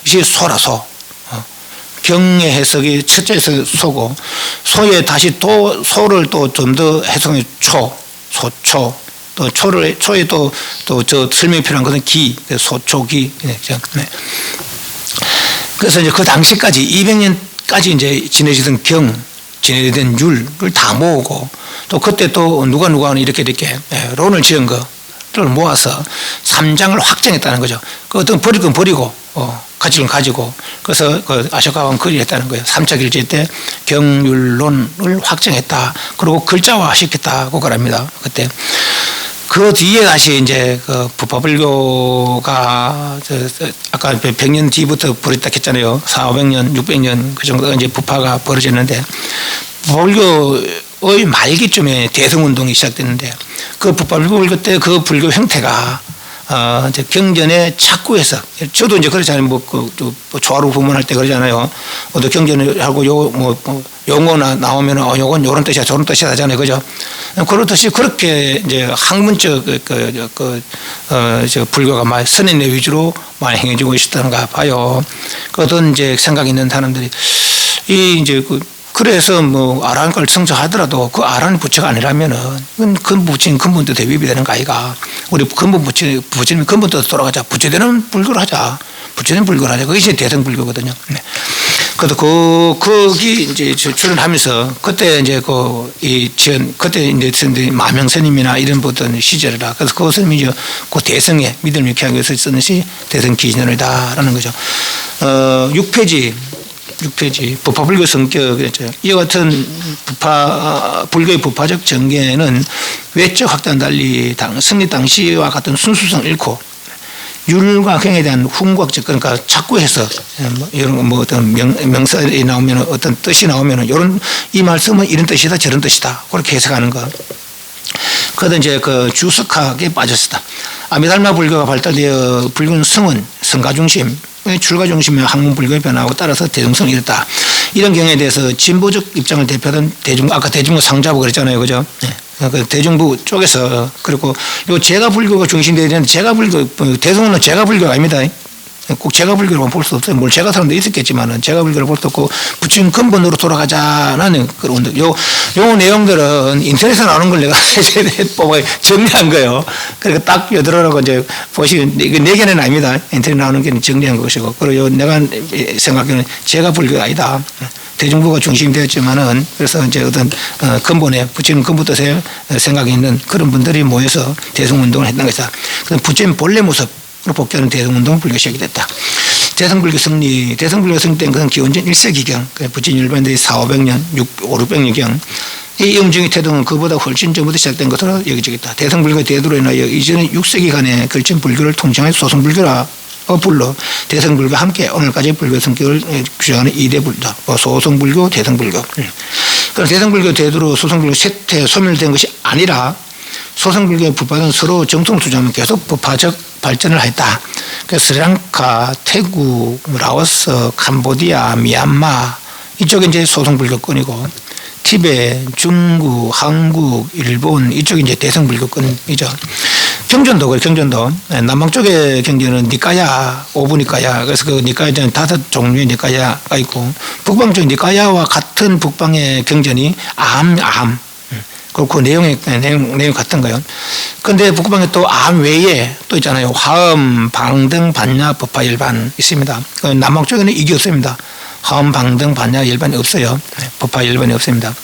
이것이 소라소. 경의 해석이 첫째에서 소고, 소에 다시 또 소를 또 좀 더 해석해 소초. 또 초에 또 저 설명이 필요한 것은 기, 소초기. 그래서 이제 그 당시까지 200년까지 이제 지내지던 지내던 율을 다 모으고, 또 그때 또 누가 이렇게 론을 지은 거를 모아서 3장을 확정했다는 거죠. 그 어떤 버릴 건 버리고, 가질 건 가지고, 그래서 그 아쇼카왕 글을 했다는 거예요. 3차 결제 때 경율론을 확정했다. 그리고 글자화 시켰다고 그럽니다. 그때. 그 뒤에 다시 이제 그 부파불교가 아까 100년 뒤부터 벌어졌다 했잖아요. 400, 500년, 600년 그 정도가 이제 부파가 벌어졌는데, 불교의 말기쯤에 대승운동이 시작됐는데, 그 부파불교 때 그 불교 형태가 이제 경전의 착구 해석. 저도 이제 그러잖아요. 조화로 부문할 때 그러잖아요. 어떤 경전을 하고 용어나 나오면 요건 요런 뜻이야, 저런 뜻이야 하잖아요. 그죠? 그렇듯이 그렇게 이제 학문적 저 불교가 많이 선인의 위주로 많이 행해지고 있었던가 봐요. 그 어떤 이제 생각 있는 사람들이 그래서 아라한 걸 성취하더라도 그 아라한 부처가 아니라면은 그 부처님 근본도 대비비 되는 거 아이가. 우리 근본 부처님 근본도 돌아가자. 부처되는 불교를 하자. 부처되는 불교를 하자. 그게 이제 대승불교거든요. 네. 그래도 거기 이제 출연하면서 그때 이제 그때 이제 마명스님이나 이런 보던 시절이라. 그래서 그 스님이 그 대승의 믿음을 익히기 위해서 쓰는 시 대승 기전이다라는 거죠. 6페이지 부파불교 성격. 이와 같은 불교의 부파적 전개는 외적 확대와 달리 승리 당시와 같은 순수성을 잃고 율과 경에 대한 훈구학적, 그러니까 착구 해석, 이런 어떤 명사에 나오면 어떤 뜻이 나오면 이 말씀은 이런 뜻이다 저런 뜻이다 그렇게 해석하는 것. 그러다 이제 그 주석학에 빠졌다. 아미달마 불교가 발달되어 불교는 성가 중심, 출가 중심의 학문 불교의 변화하고 따라서 대중성을 잃었다. 이런 경우에 대해서 진보적 입장을 대표하던 아까 대중부 상자부 그랬잖아요. 그죠? 네. 그 대중부 쪽에서, 그리고 요 제가불교가 중심되어 있는데, 대승은 제가불교가 아닙니다. 꼭 제가불교로만 볼 수 없어요. 제가 사람도 있었겠지만은 제가불교를 볼 수 없고 부처님 근본으로 돌아가자는 그런 요 내용들은 인터넷에 나오는 걸 내가 정리한 거예요. 그러니까 딱 여들어라고 이제 보시면 이게 내 견해는 아닙니다. 인터넷에 나오는 게 정리한 것이고, 그리고 내가 생각하기에는 제가불교가 아니다. 대중부가 중심이 되었지만은, 그래서 이제 어떤 근본에 부처님 근본 뜻에 생각이 있는 그런 분들이 모여서 대승운동을 했던 것이다. 그래서 부처님 본래 모습 복귀하는 대승운동 불교 시작이 됐다. 대승불교 성리 때는 그건 기원전 1세기경, 부처님 열반들이 400, 500년, 500, 600년경, 이 영증의 태동은 그보다 훨씬 전부터 시작된 것으로 여겨지겠다. 대성불교 대두로 인하여 이전에 6세기간의 걸친 불교를 통칭하여 소승불교라 불러 대성불교와 함께 오늘까지의 불교 성격을 규정하는 2대 불교, 소승불교, 대성불교. 그럼 대성불교 대두로 소승불교 쇠퇴 소멸된 것이 아니라 소승불교의 불파는 서로 정통투자하면 계속 법화적 발전을 했다. 그래서 스리랑카, 태국, 라오스, 캄보디아, 미얀마 이쪽에 이제 소승불교권이고 티베트, 중국, 한국, 일본 이쪽이 이제 대성불교권이죠. 경전도 그래, 경전도 남방 쪽의 경전은 니까야, 오부 니까야. 그래서 그 니까야는 5 종류의 니까야가 있고 북방 쪽 니까야와 같은 북방의 경전이 암. 그 내용 같은 거요. 그런데 북방에 또 암 외에 또 있잖아요. 화엄, 방등, 반야, 법화, 일반 있습니다. 남방 쪽에는 이게 없습니다. 화엄, 방등, 반야, 일반이 없어요. 법화, 일반이 없습니다.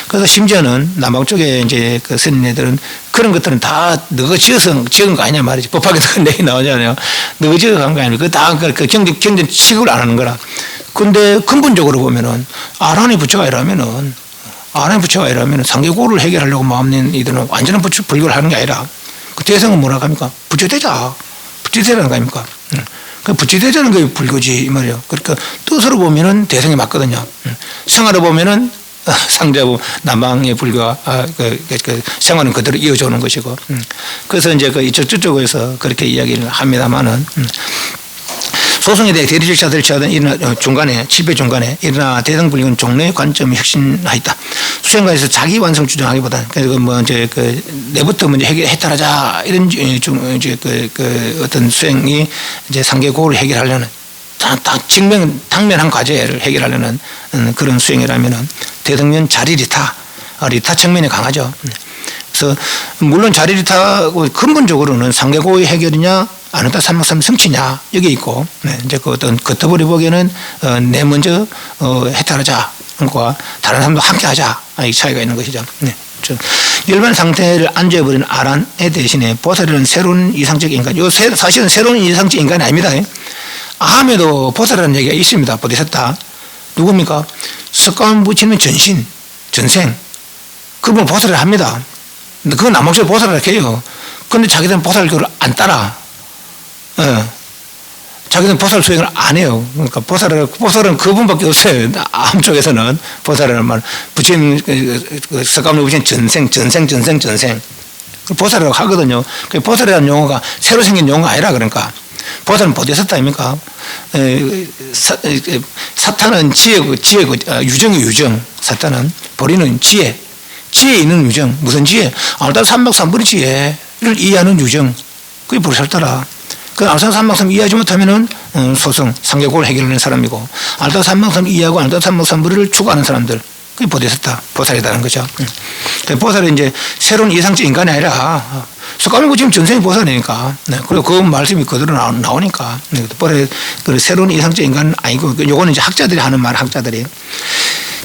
그래서 심지어는 남방 쪽에 이제 그 스님네들은 그런 것들은 다 너가 지은 거 아니냐 말이지. 법화에도 그런 얘기 나오잖아요. 너가 지어간 거 아니야. 그거 다 그 경전 취급을 안 하는 거라. 근데 근본적으로 보면은 아란의 부처가 이러면은 상계고를 해결하려고 마음낸 이들은 완전한 불교를 하는 게 아니라 그 대성은 뭐라고 합니까? 부처대자라는 거 아닙니까? 그 부처대자는 게 불교지 이 말이에요. 그러니까 뜻으로 보면은 대성이 맞거든요. 생활로 보면은 상자부 남방의 불교와 그 생활은 그대로 이어져 오는 것이고. 그래서 이제 그 저쪽에서 그렇게 이야기를 합니다만은. 소승에 대해 대리절차들을 취하던 일어나 중간에 7배 중간에 일어나 대성불교는 종래의 관점이 혁신하였다. 수행가에서 자기 완성 주장하기보다는 그래서 뭐 이제 그 내부터 먼저 해탈하자 이런 이제 그 어떤 수행이 이제 상계고를 해결하려는 당면한 과제를 해결하려는 그런 수행이라면은 대성면 자리리타 측면이 강하죠. 그래서 물론 자리리타 근본적으로는 상계고의 해결이냐 아누타 삼막삼 성취냐 여기 있고 이제 그 어떤 겉터버리 보기에는 내 먼저 해탈하자 과 다른 사람도 함께하자 이 차이가 있는 것이죠. 일반 상태를 안져버린 아란의 대신에 보살이라는 새로운 이상적 인간. 요 사실은 새로운 이상적 인간이 아닙니다. 아함에도 보살이라는 얘기가 있습니다. 보디사타 누굽니까? 석가모니 부처님의 전생 그분 보살을 합니다. 근데 그건 남목적으로 보살을 해요. 근데 자기들은 보살교를 안 따라. 자기는 보살 수행을 안 해요. 그러니까 보살은 그분밖에 없어요. 암 쪽에서는 보살이라는 말, 부처님, 석가모니 부처님 전생. 보살이라고 하거든요. 보살이라는 용어가 새로 생긴 용어가 아니라 그러니까. 보살은 보디사타입니까? 사탄은 지혜고, 유정이 유정. 사탄은 보리는 지혜 있는 유정. 무슨 지혜? 알다 삼박삼불의 지혜를 이해하는 유정. 그게 보살타라. 그 알다 삼박삼 이해하지 못하면은 소승, 상계고를 해결하는 사람이고, 알다 삼박삼 이해하고 알다 삼박삼불을 추구하는 사람들. 그게 보살이라는 거죠. 보살이 이제 새로운 이상적 인간이 아니라, 석가모니 지금 전생이 보살이니까. 그리고 그 말씀이 그대로 나오니까. 그 새로운 이상적 인간은 아니고, 요거는 이제 학자들이 하는 말, 학자들이.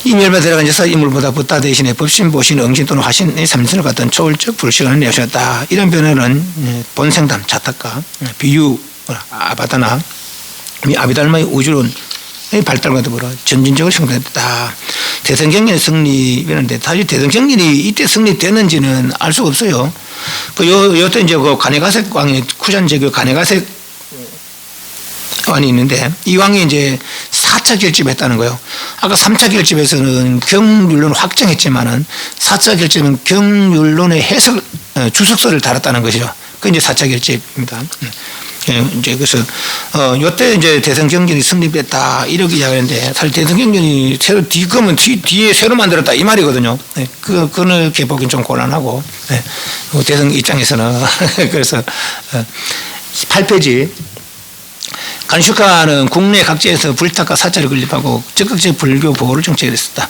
이멸에 들어가서 인물보다 붓다 대신에 법신, 보신, 응신 또는 화신의 삼신을 갖던 초월적 불시간을 내셨다. 이런 변화는 본생담, 자탁과 비유, 아바다나 아비달마의 우주론의 발달과 더불어 점진적으로 형성됐다. 대성경전의 승리였는데 사실 대성경전이 이때 승리됐는지는 알 수가 없어요. 요때 이제 그 가네가색 왕의 쿠잔제교 가네가색 왕이 있는데 이 왕이 이제 4차 결집했다는 거예요. 아까 3차 결집에서는 경율론 확정했지만은 4차 결집은 경율론의 해석 주석서를 달았다는 것이죠. 그게 이제 4차 결집입니다. 이제 그래서 요때 이제 대성경전이 승리했다 이렇게 이야기하는데 사실 대성경전이 그러면 뒤에 새로 만들었다 이 말이거든요. 그렇게 보기는 좀 곤란하고 대성 입장에서는 그래서 8페이지. 간슈카는 국내 각지에서 불타과 사찰을 건립하고 적극적 불교 보호를 정책했었다.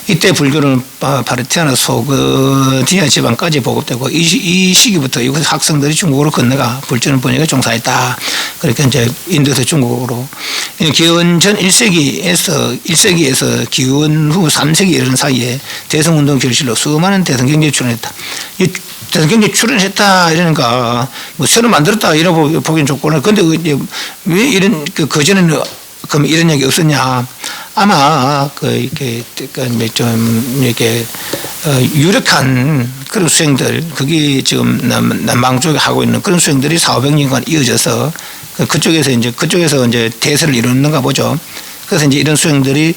이때 불교는 파르티아나 소그디아 지방까지 보급되고 이 시기부터 이곳 학생들이 중국으로 건너가 불전 번역에 종사했다. 그러니까 이제 인도에서 중국으로 기원전 1세기에서 기원 후 3세기 이런 사이에 대성운동 결실로 수많은 대성경제에 출연했다. 대성경제 출연했다 이러니까 뭐 새로 만들었다 이러고 보기는 좋구나. 근데 왜 이런 그전에는 그럼 이런 얘기 없었냐? 아마 좀 이렇게 유력한 그런 수행들, 그게 지금 남방 쪽에 하고 있는 그런 수행들이 400년간 이어져서 그쪽에서 이제 대세를 이루는가 보죠. 그래서 이제 이런 수행들이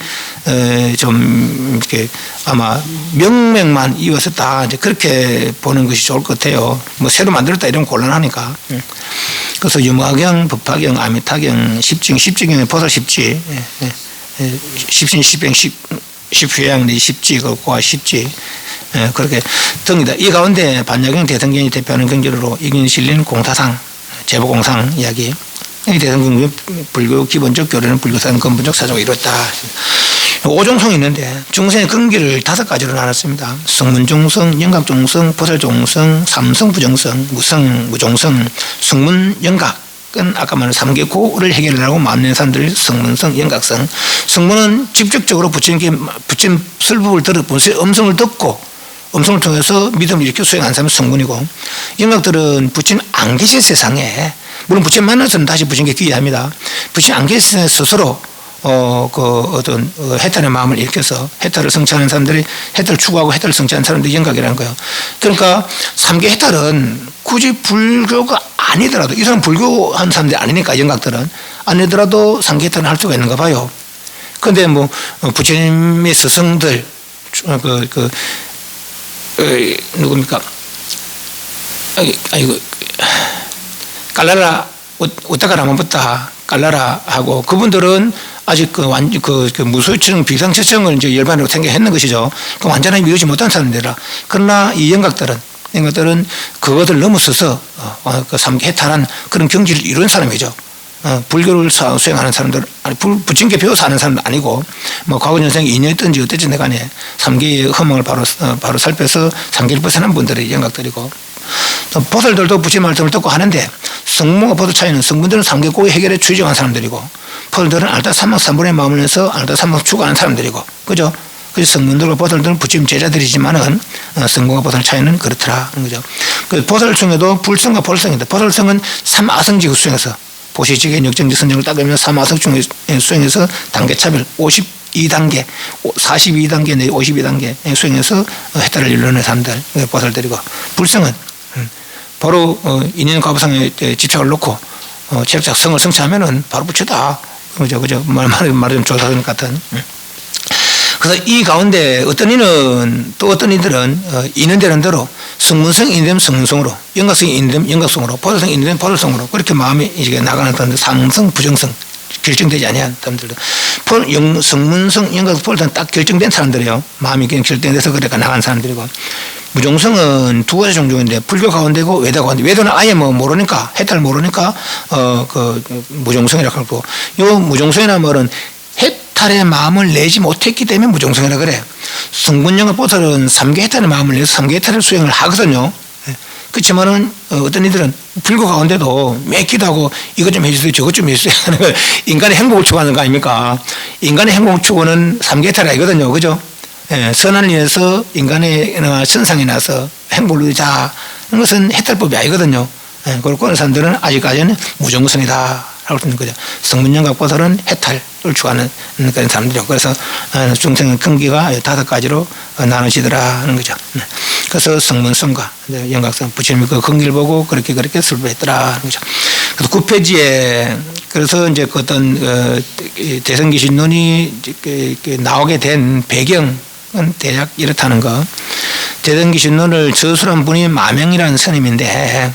좀 이렇게 아마 명맥만 이어서 다 이제 그렇게 보는 것이 좋을 것 같아요. 뭐 새로 만들었다 이러면 곤란하니까. 그래서 유마경, 법화경, 아미타경, 십지경에 보살 십지, 십신, 십행, 십회양, 십지, 고아 십지, 그렇게 등이다. 이 가운데 반야경, 대성경이 대표하는 경전으로 이견이 실린 공사상, 제보공상 이야기. 이 대성경 불교 기본적 교리는 불교사는 근본적 사정을 이뤘다. 5종성이 있는데 중생의 근기를 5가지로 나눴습니다. 성문종성, 영각종성, 보살종성, 삼성부정성, 무성무종성, 성문영각은 아까 말한 3개 고를 해결하고 만는 사람들이 성문성, 영각성. 성문은 직접적으로 부처님 설법을 들어 음성을 듣고 음성을 통해서 믿음을 일으켜 수행한 사람은 성문이고, 영각들은 부처님 안 계신 세상에, 물론 부처님 만나서는 다시 부처님께 귀의합니다. 부처님 안 계신 세상에 스스로 어떤 해탈의 마음을 일으켜서 해탈을 성취하는 사람들이, 해탈을 추구하고 해탈을 성취하는 사람들이 영각이라는 거예요. 그러니까 3개 해탈은 굳이 불교가 아니더라도, 이 사람 불교한 사람들이 아니니까 영각들은 아니더라도 3개 해탈은 할 수가 있는가 봐요. 그런데 뭐 부처님의 스승들 누굽니까? 깔라라 우타가라마부타 깔라라 하고, 그분들은 아직 무소유증 비상체증을 이제 열반으로 생겨했는 것이죠. 그 완전히 미루지 못한 사람들이라. 그러나 이 영각들은 그것을 넘어서서 그 3개 해탈한 그런 경지를 이룬 사람이죠. 불교를 수행하는 사람들, 아니, 부처님께 배워서 하는 사람도 아니고, 뭐, 과거 전생에 인연했든지 어땠지 내간에 3개의 허망을 바로 살펴서 3개를 벗어난 분들이 영각들이고, 또 보살들도 부처님 말씀을 듣고 하는데, 성문과 보살 차이는 성문들은 3개 고의 해결에 추정한 사람들이고, 보살들은 알다 삼막 삼분의 마음을 내서 알다 삼막 추구하는 사람들이고, 그죠? 그래서 성문들과 보살들은 부처님 제자들이지만은, 성문과 보살 차이는 그렇더라. 그죠? 그 보살 중에도 불성과 볼성인데, 보살성은 3아성지 수행에서 보시직의 역정지 선정을 닦으면 3아성 수행해서 단계 차별 52단계, 42단계 내 52단계 수행해서 해탈을 이루는 사람들, 보살들이고, 불성은 바로 인연 과보상에 집착을 놓고 집착 성을 성취하면은 바로 부처다. 그죠? 말하자면 조사선 같은. 그래서 이 가운데 어떤 이들은 인연되는 대로 성문성이 인되면 성문성으로, 영각성이 인되면 영각성으로, 보살성이 인되면 보살성으로, 그렇게 마음이 이제 나가는 사람들, 상성, 부정성 결정되지 아니한 사람들도, 성문성, 영각, 보살성 딱 결정된 사람들이에요. 마음이 그냥 결정돼서 그렇게 나가는 사람들이고, 무종성은 2가지 종종인데 불교 가운데고 외다 가운데, 외도는 아예 뭐 모르니까, 해탈 모르니까 무종성이라고 하고, 요 무종성이라는 말은 해탈의 마음을 내지 못했기 때문에 무종성이라 그래. 성문영과 보살은 3개 해탈의 마음을 내서 3개 해탈의 수행을 하거든요. 그렇지만은 어떤 이들은 불교 가운데도 맺기도 하고 이것 좀 해주세요, 저것 좀 해주세요 하는 걸, 인간의 행복을 추구하는 거 아닙니까? 인간의 행복 추구는 3개 해탈이 아니거든요. 그죠? 선한을 위해서 인간의 선상에 나서 행복을 누리자 하는 것은 해탈법이 아니거든요. 그리고 그런 사람들은 아직까지는 무종성이다 하고 있는 거죠. 성문영각 보살은 해탈을 추구하는 그런 사람들이죠. 그래서 중생의 근기가 5가지로 나눠지더라 하는 거죠. 그래서 성문성과 영각성, 부처님이 그 근기를 보고 그렇게 설법했더라 하는 거죠. 그래서 9페이지에 그래서 이제 그 어떤 대성기신론이 나오게 된 배경은 대략 이렇다는 거. 대성기신론을 저술한 분이 마명이라는 스님인데,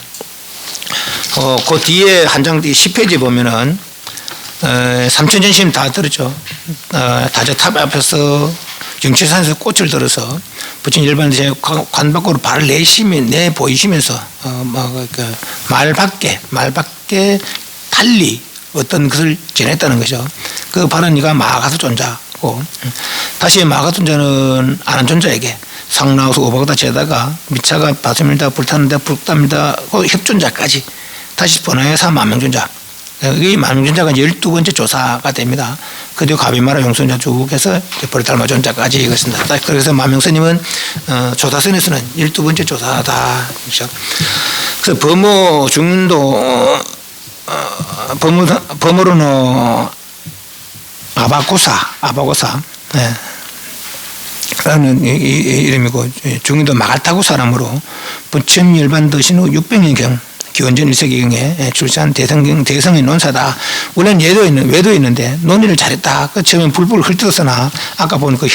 그 뒤에 한 장 뒤 10페이지 보면은, 삼천전심 다 들었죠. 다저탑 앞에서 영치산에서 꽃을 들어서 부처님 열반에 관 밖으로 발을 내 보이시면서, 말 밖에 달리 어떤 것을 전했다는 거죠. 그 발은 이가 마가서 존자고, 다시 마가서 존자는 아는 존자에게 상나우서 오바가다 제다가 미차가 바슴니다 불타는데 불답니다 협존자까지 다시 번화해서 만명존자, 이 만명존자가 12번째 조사가 됩니다. 그 뒤에 가비마라 용선자 쭉 해서 버리달마 존자까지 이것입니다. 그래서 만명스님은 조사선에서는 12번째 조사다. 그렇죠? 그래서 범어 중도 범어로는 아바고사. 네. 라는 이름이고 중인도 마갈타구 사람으로 부처님 열반 드신 후 600년경 기원전 1세기경에 출세한 대성의 논사다. 원래는 외도 있는데 논의를 잘했다. 처음에 불불 헐뜯었으나 아까 본 그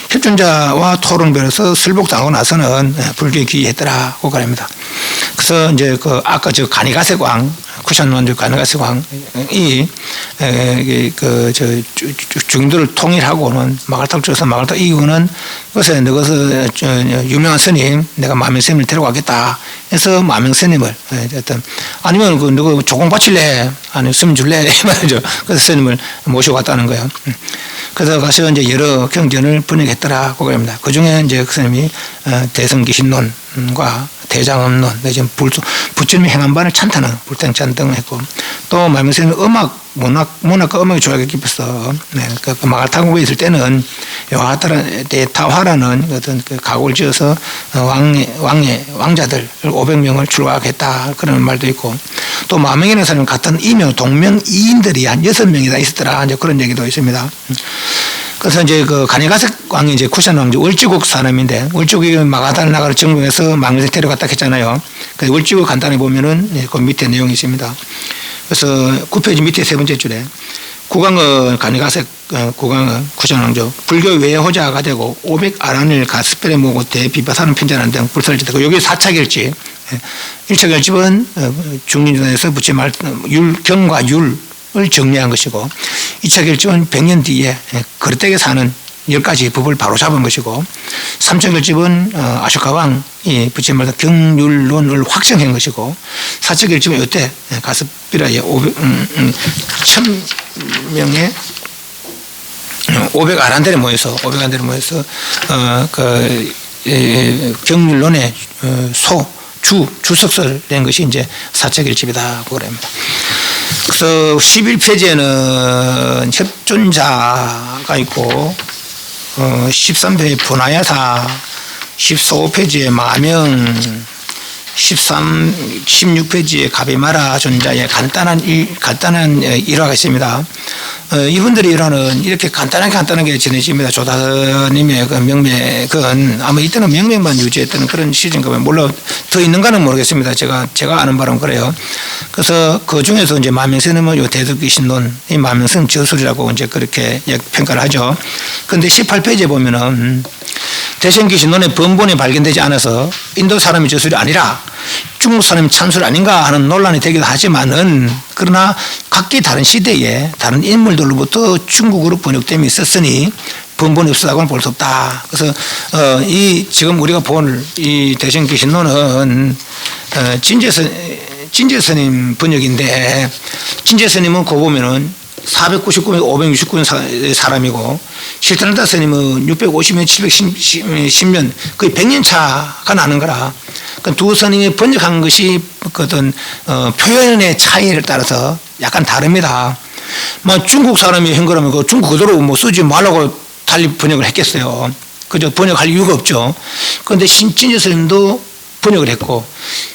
협존자와 토론별에서 슬복당하고 나서는 불교에 귀의했더라고 그럽니다. 그래서 이제 아까 가니가세광 쿠샨만주 가니가세광이 중도를 통일하고는 마갈타구 쪽에서 마갈타구 이후는 그것에 너것을 유명한 스님 내가 마명스님을 데려가겠다 해서 마명스님을 아니면 누구 조공 바칠래 아니면 스님 줄래 말이죠. 그래서 스님을 모시고 갔다는 거예요. 그래서 가서 이제 여러 경전을 번역했더라고 그럽니다. 그 중에 이제 그 스님이 대성기신론과 대장엄론, 내지는 부처님이 행한 바를 찬탄하는 불탱찬 등을 했고, 또 마명스님은 문학과 음악이 좋아하기 깊어서, 그 마갈타구에 있을 때는 타화라는 어떤 그 가곡을 지어서 왕자들 500명을 출가하겠다 그런 말도 있고, 또 마명이라는 사람은 같은 동명이인들이 한 6명이나 있었더라 이제 그런 얘기도 있습니다. 그래서 이제 그 가니가색 왕이 이제 쿠샨 왕조 월지국 사람인데 월지국이 마가다를 나가를 정복해서 망명에 데려갔다 했잖아요. 그 월지국 간단히 보면은 그 밑에 내용이 있습니다. 그래서 9페이지 밑에 세 번째 줄에 국왕은 가니가색 국왕은 쿠샨 왕조 불교 외호자가 되고 500아란을 가스펠에 모으고 대비바사는 편찬하는 등 불사를 짓고 여기 4차 결집 1차 결집은 중림전에서 부처 말 경과 율을 정리한 것이고 2차 결집은 100년 뒤에 거르댁에 사는 10가지 법을 바로 잡은 것이고 3차 결집은 아쇼카 왕이 부처 말로 경율론을 확정한 것이고 4차 결집은 이때 가스피라에 1000명의 500아란들에 모여서 경율론의 주석서를 낸 것이 이제 4차 결집이다고 그럽니다. 그래서 11페이지에는 협존자가 있고 13페이지에 분하야사 14페이지에 마명 16페이지에 가비마라 존자의 간단한 일화가 있습니다. 이분들의 일화는 이렇게 간단하게 전해집니다. 조다님의 그 명맥은 아마 이때는 명맥만 유지했던 그런 시즌인가 봐요. 물론 더 있는가는 모르겠습니다. 제가 아는 바는 그래요. 그래서 그 중에서 이제 마명스님은 요 대덕기신론, 이 마명스님 저술이라고 이제 그렇게 평가를 하죠. 그런데 18페이지에 보면은 대성기신론의 번본이 발견되지 않아서 인도 사람이 저술이 아니라 중국 사람이 찬술 아닌가 하는 논란이 되기도 하지만은 그러나 각기 다른 시대에 다른 인물들로부터 중국어로 번역됨이 있었으니 번본이 없었다고는 볼 수 없다. 그래서 이 지금 우리가 본 이 대성기신론은 진제스님 번역인데 진제스님은 그 보면은 499년, 569년 사람이고 실타나다 스님은 650년, 710년 거의 100년 차가 나는 거라. 그러니까 두 스님이 번역한 것이 어떤 표현의 차이를 따라서 약간 다릅니다. 뭐 중국 사람이 한 거라면 그 중국 그대로 뭐 쓰지 말라고 달리 번역을 했겠어요. 그저 번역할 이유가 없죠. 그런데 진제 스님도 번역을 했고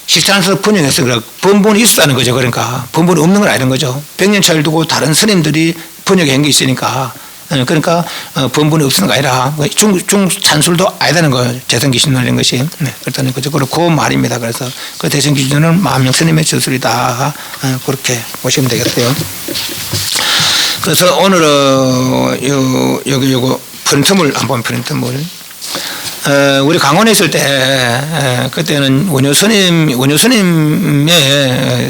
실타나다에서 번역해서 번본이 있었다는 거죠. 그러니까 번본이 없는 건 아니는 거죠. 100년 차를 두고 다른 스님들이 번역한 게 있으니까 그러니까 번본이 없는 거 아니라 중 찬술도 아니다는 거예요. 대성기신론이라는 것이. 그렇다는 거죠. 그렇고 말입니다. 그래서 그 대성기신론은 만명 스님의 저술이다. 그렇게 보시면 되겠어요. 그래서 오늘은 요거 프린트물 우리 강원에 있을 때 그때는 원효스님의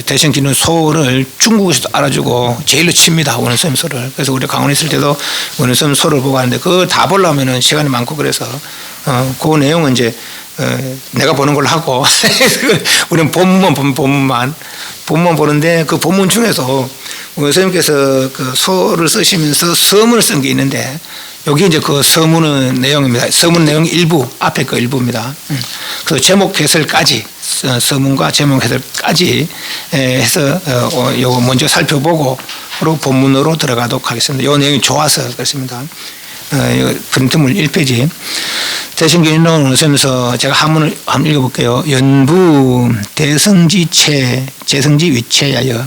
대성기는 소를 중국에서도 알아주고 제일로 칩니다. 원효스님 소를. 그래서 우리 강원에 있을 때도 원효스님 소를 보고 하는데 그거 다 보려면은 시간이 많고 그래서 그 내용은 이제 내가 보는 걸로 하고 우리는 본문만 보는데 그 본문 중에서 원효스님께서 그 소를 쓰시면서 서문을 쓴 게 있는데 여기 이제 그 서문의 내용입니다. 서문 내용 일부, 앞에 그 일부입니다. 그래서 제목 해설까지, 서문과 제목 해설까지 해서 요거 먼저 살펴보고 그리고 본문으로 들어가도록 하겠습니다. 요 내용이 좋아서 그렇습니다. 프린트물 1페이지. 대성기인론을 쓰면서 제가 한문을 한번 읽어볼게요. 연부 대성지체, 재성지 위체하여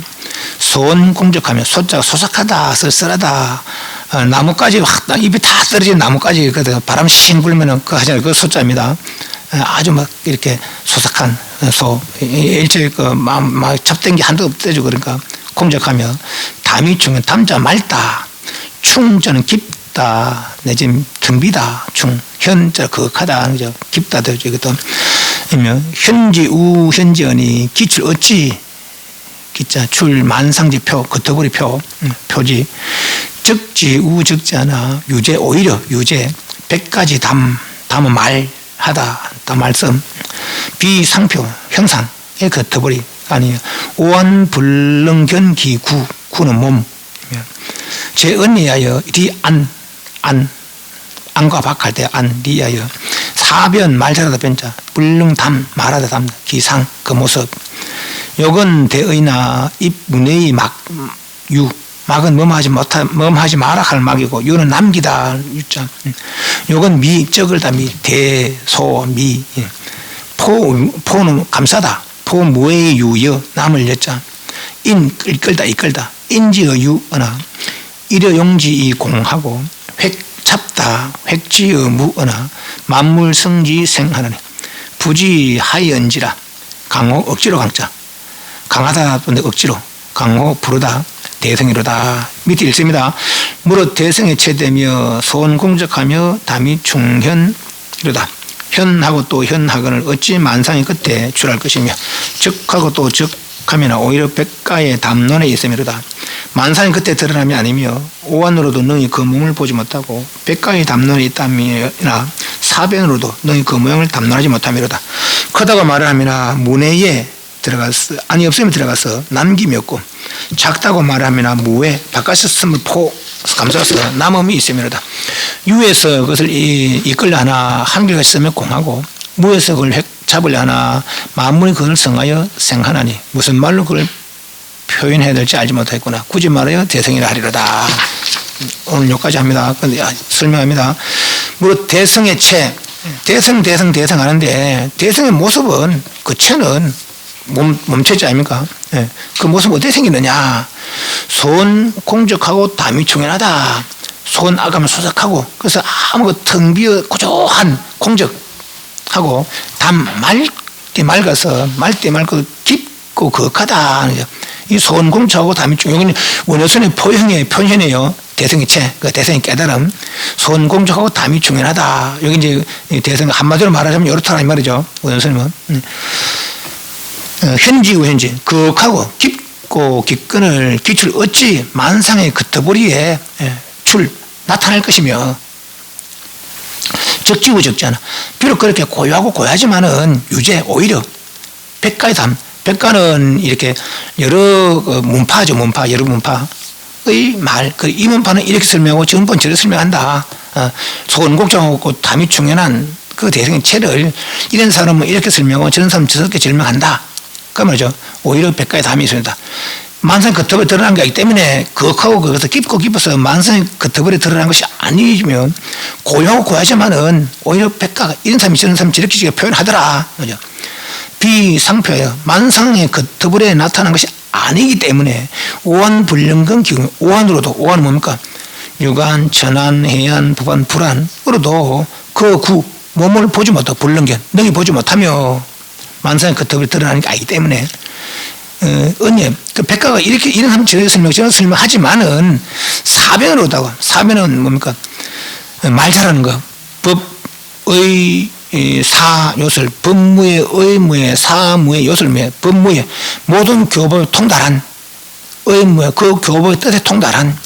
소원 공적하며 소자가 소삭하다, 쓸쓸하다 나뭇가지 확 입이 다 떨어진 나뭇가지 그 바람 싱 불면은 그 하잖아요. 그 소자입니다. 아주 막 이렇게 소삭한 소 일체 막 잡된 게 한도 없대죠. 그러니까 공적하며 담이 충은 담자 맑다 충자는 깊다 내지는 등비다 충 현자 거하다 그죠 깊다도 이것도 현지 우 현지언이 기출 어찌 기자 출 만상지표 겉터구리표 표지 적지 우 적지 않아 유제 오히려 유제 100가지 담은 말하다 말씀 비상표 형상의 겉터구리 아니에요. 오한 불능견 기구 구는 몸 제 언니하여 안과 박할 때 안 리하여 사변 말잘하다 변자 불능담 말하다 담 기상 그 모습 요건 대의나 입 문의 막유 막은 멈하지 마라 할 막이고 유는 남기다 유자 요건 미 적을다 미 대소 미 포는 감싸다 포 무의 유여 남을 여자 인 이끌다 인지의 유어나 일여용지 공하고 획 잡다 획지의 무어나 만물 성지 생하나니 부지 하연지라 강호 억지로 강자 강하다 근데 억지로 강호 부르다 대성이로다 밑에 읽습니다. 무릇 대성에 채되며 소원공적하며 담이 충현이로다. 현하고 또 현하건을 어찌 만상의 끝에 출할 것이며 적하고 또 적하면 오히려 백가의 담론에 있음이로다. 만상의 끝에 드러남이 아니며 오한으로도 너희 그 몸을 보지 못하고 백가의 담론에 있다미나 사변으로도 너희 그 모양을 담론하지 못함이로다. 크다고 말을 하미나 문해에 들어가서 아니 없으면 들어가서 남김이 없고 작다고 말하미나 무에 바깥에서 쓰면 포 감싸서 남음이 있음이로다. 유에서 그것을 이끌려 하나 한결같이 쓰면 공하고 무에서 그걸 획 잡으려 하나 만물이 그걸 성하여 생하나니 무슨 말로 그걸 표현해야 될지 알지 못하겠구나. 굳이 말하여 대성이라 하리로다. 오늘 여기까지 합니다. 근데 설명합니다. 무릇 대성의 채 대성 하는데 대성의 모습은 그 채는 몸체지 아닙니까? 예. 그 모습 어떻게 생기느냐? 손 공적하고 담이 충연하다. 손 아가면 소삭하고 그래서 아무 텅 비어 고조한 공적하고 담 맑아서 맑고 깊고 거하다. 이 손 공적하고 담이 충연. 여기는 원효선의 포형의 표현이에요. 대성의 채, 그 대성의 깨달음. 손 공적하고 담이 충연하다. 여기 이제 대성 한마디로 말하자면 이렇다는 말이죠. 원효선님은. 현지고 현지 극하고 깊고 깊건을 기출 어찌 만상의 겉터보리에 출 나타날 것이며 적지고 적지 않아 비록 그렇게 고요하고 고요하지만은 유제 오히려 백가의 담 백가는 이렇게 여러 문파죠. 문파 여러 문파의 말 이 문파는 이렇게 설명하고 저 문파는 저렇게 설명한다. 소원곡장하고 담이 충연한 그 대성의 체를 이런 사람은 이렇게 설명하고 저런 사람은 저렇게 설명한다. 그 말이죠. 오히려 백가의 담이 있습니다. 만상의 겉터벌에 드러난 것이기 때문에 거하고 거기서 깊고 깊어서 만상의 겉터벌에 드러난 것이 아니면 고요하고 고요하지만은 오히려 백가가 이런 사람이 저런 사람이 저렇게 표현하더라. 그죠? 비상표예요. 만상의 겉터벌에 나타난 것이 아니기 때문에 오한 불능건 기운 오한으로도 오한은 뭡니까? 유관, 천안, 해안, 부반, 불안으로도 그 구 몸을 보지 못하고 불능견 능히 보지 못하며 만상의 겉터벌에 드러나는 게 아니기 때문에 언니 그 백가가 이렇게 이런 사람 저런 설명하지만은 사변으로다가 사변은 뭡니까? 말 잘하는 거 법의 사요술 법무의 의무의 사무의 요술무의 법무의 모든 교법에 통달한 의무의 그 교법의 뜻에 통달한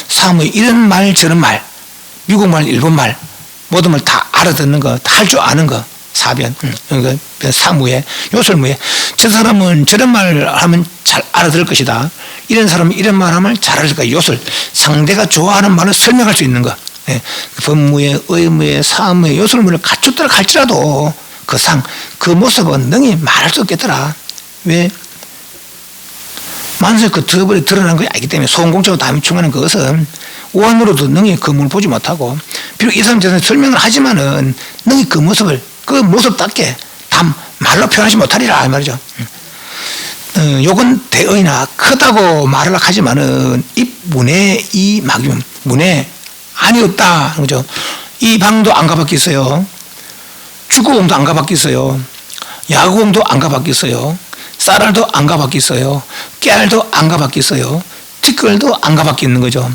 사무의 이런 말 저런 말 미국말 일본말 모든 말 다 알아듣는 거 다 할 줄 아는 거 사변, 그러니까 사무에, 요술무에, 저 사람은 저런 말 하면 잘 알아들을 것이다. 이런 사람은 이런 말 하면 잘 알아들 것이다. 요술, 상대가 좋아하는 말을 설명할 수 있는 거. 예. 법무에, 의무에, 사무에, 요술무를 갖췄더라 할지라도 그 그 모습은 능히 말할 수 없겠더라. 왜? 만세 그 겉터벌에 드러난 것이 아니기 때문에 소원공적으로 담이 충하는 그것은 오한으로도 능히 그 몸을 보지 못하고 비록 이 사람 저는 설명을 하지만은 능히 그 모습을 그 모습답게 말로 표현하지 못하리라 이 말이죠. 요건 대의나 크다고 말을 하지만은 입 문에 이 막이면 문에 안이 없다. 그죠? 이 방도 안 가봤겠어요. 축구공도 안 가봤겠어요. 야구공도 안 가봤겠어요. 쌀알도 안 가봤겠어요. 깨알도 안 가봤겠어요. 티끌도 안 가봤겠는 거죠.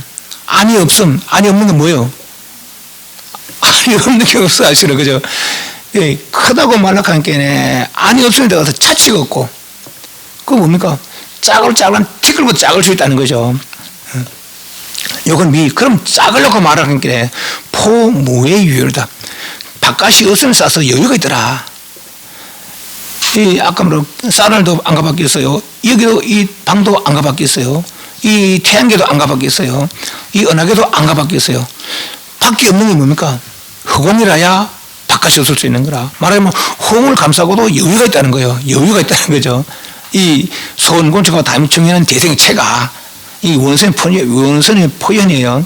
안이 없음. 안이 없는 건 뭐예요? 안이 없는 게 없어 하시는 거죠. 예, 크다고 말락하니까 안이 없으면 내가 가서 차치가 없고, 그거 뭡니까? 짜글짜글한 티끌보다 작을 수 있다는 거죠. 요건 그럼 작으려고 말하니까 포무의 유효다. 바깥이 없으면 싸서 여유가 있더라. 아까 쌀알도 안 가봤겠어요. 여기도 이 방도 안 가봤겠어요. 이 태양계도 안 가봤겠어요. 이 은하계도 안 가봤겠어요. 밖에 없는 게 뭡니까? 허공이라야 바깥이 없을 수 있는 거라. 말하자면 허공을 감싸고도 여유가 있다는 거예요. 여유가 있다는 거죠. 이 소원공처가 다음 정의하는 대생체가 이 원선의 포현이에요.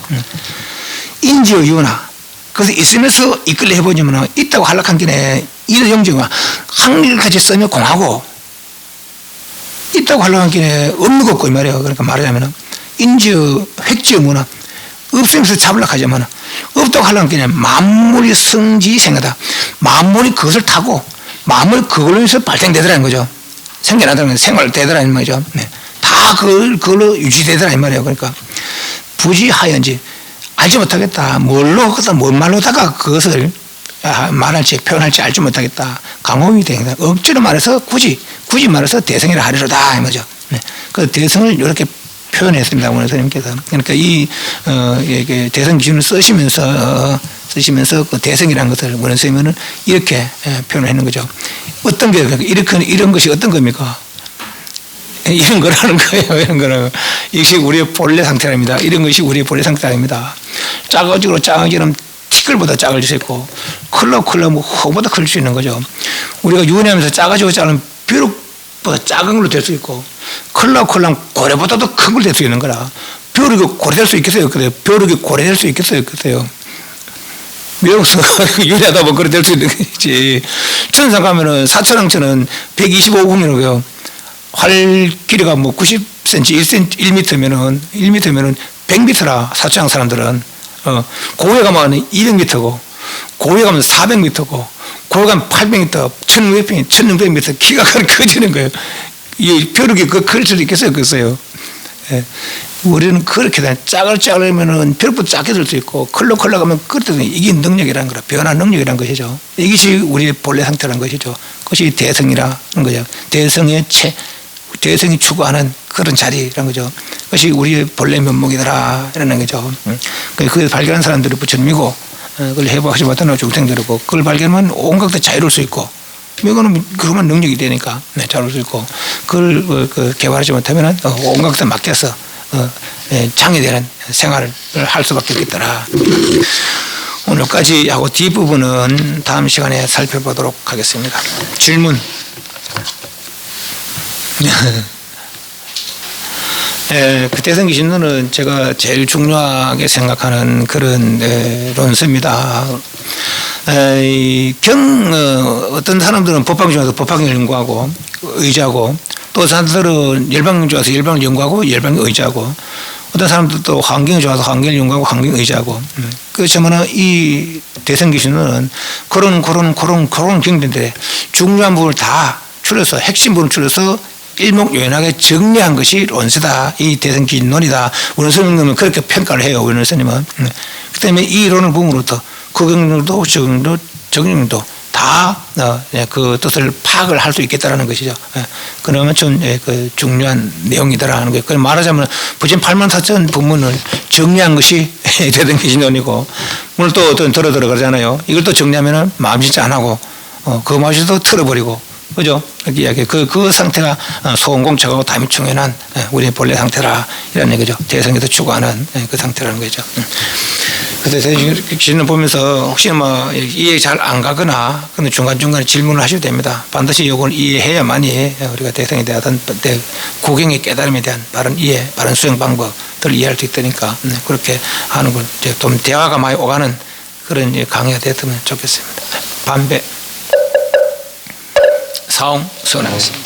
인지의 유나. 그래서 있으면서 이끌려 해보자면 있다고 하락한 게네 이런 영정은 학리까지 쓰면 공하고 있다고 하락한 게네 없는 거 없고 이 말이에요. 그러니까 말하자면 인지의 획지의 문화 없으면서 잡으려고 하자면 없다고 하락한 게네 만물이 성지 생하다. 만물이 그것을 타고 만물이 그걸로 인해서 발생되더라는 거죠. 생겨나더라는 거죠. 생활되더라는 거죠. 네. 다 그걸로 유지되더라 이 말이에요. 그러니까 부지하연지 알지 못하겠다. 뭘로 뭔 말로다가 그것을 말할지 표현할지 알지 못하겠다. 강호이 되겠다. 억지로 말해서 굳이 말해서 대성이라 하리로다 이 말이죠. 네. 그 대성을 이렇게 표현했습니다. 오늘 선생님께서. 그러니까 이 대성 기준을 쓰시면서 그 대성이라는 것을 오늘 선생님은 이렇게 표현했는 거죠. 어떤 게 이런 것이 어떤 겁니까? 이런 거라는 거예요. 이런 거는 이것이 우리의 본래 상태랍니다. 이런 것이 우리의 본래 상태랍니다. 작아지면 티끌보다 작을 수 있고 클럽 호보다 클 수 있는 거죠. 우리가 유언하면서 작아지고 작은 벼룩보다 작은 걸로 될 수 있고 클럽 고래보다도 큰 걸 될 수 있는 거라. 벼룩이 고래 될 수 있겠어요? 벼룩이 고래 될 수 있겠어요? 미국서 유리하다 보면 그래 될 수 있는 거지. 천상 가면은 사천왕천은 125공이라고요. 활 길이가 90cm, 1m면은 100m라 사천왕 사람들은 고에 가면 200m고 고에 가면 400m고 고에 가면 800m, 1600m 키가 커지는 거예요. 이 벼룩이 클 수도 있겠어요? 예. 우리는 그렇게 짜글짜글하면은 벼룩보다 작게 될 수 있고 클럽 가면 그렇게 이게 능력이라는 거라. 변화 능력이라는 것이죠. 이것이 우리의 본래 상태라는 것이죠. 그것이 대성이라는 거죠. 대성이 추구하는 그런 자리라는 거죠. 그것이 우리의 본래 면목이더라 이라는 거죠. 그걸 발견한 사람들이 부처님이고 그걸 해보하지 못하는 중생들이고 그걸 발견하면 온갖 다 자유로울 수 있고 이거는 그것만 능력이 되니까 자유로울 수 있고 그걸 개발하지 못하면 온갖 다 맡겨서 장애되는 생활을 할 수밖에 없겠더라. 오늘까지 하고 뒷부분은 다음 시간에 살펴보도록 하겠습니다. 질문. 그 대성기신론은 제가 제일 중요하게 생각하는 그런 논서입니다. 어떤 사람들은 법학 중에서 법학을 연구하고 의지하고 또 사람들은 열방을 좋아서 열방을 연구하고 열방을 의지하고 어떤 사람들도 환경이 좋아서 환경을 연구하고 환경을 의지하고 그렇지만 이 대성기신론은 그런 경전인데 중요한 부분을 다 추려서 핵심 부분을 추려서 일목요연하게 정리한 것이 원서다. 이 대성기신론이다. 원서님은 그렇게 평가를 해요. 원서님은. 그 때문에 이 이론을 보므로부터 극경론도 정경론도 다 그 뜻을 파악을 할 수 있겠다라는 것이죠. 그러면 좀 중요한 내용이다라는 거예요. 그럼 말하자면 부진 84,000 본문을 정리한 것이 대성기신론이고 오늘 또 어떤 들어 그러잖아요. 이걸 또 정리하면은 마음 진짜 안 하고 그 맛이 또 틀어버리고 그죠? 이렇게 이야기. 그 상태가 소원공처하고 다미충연한 우리의 본래 상태라 이런 얘기죠. 대성에서 추구하는 그 상태라는 거죠. 그래서 기신을 보면서 혹시 이해 잘 안 가거나 근데 중간중간에 질문을 하셔도 됩니다. 반드시 이걸 이해해야만이 우리가 대성에 대한 고경의 깨달음에 대한 바른 이해, 바른 수행 방법들을 이해할 수 있다니까 그렇게 하는 걸 좀 대화가 많이 오가는 그런 강의가 됐으면 좋겠습니다. 반배. 사옹 수원하겠습니다.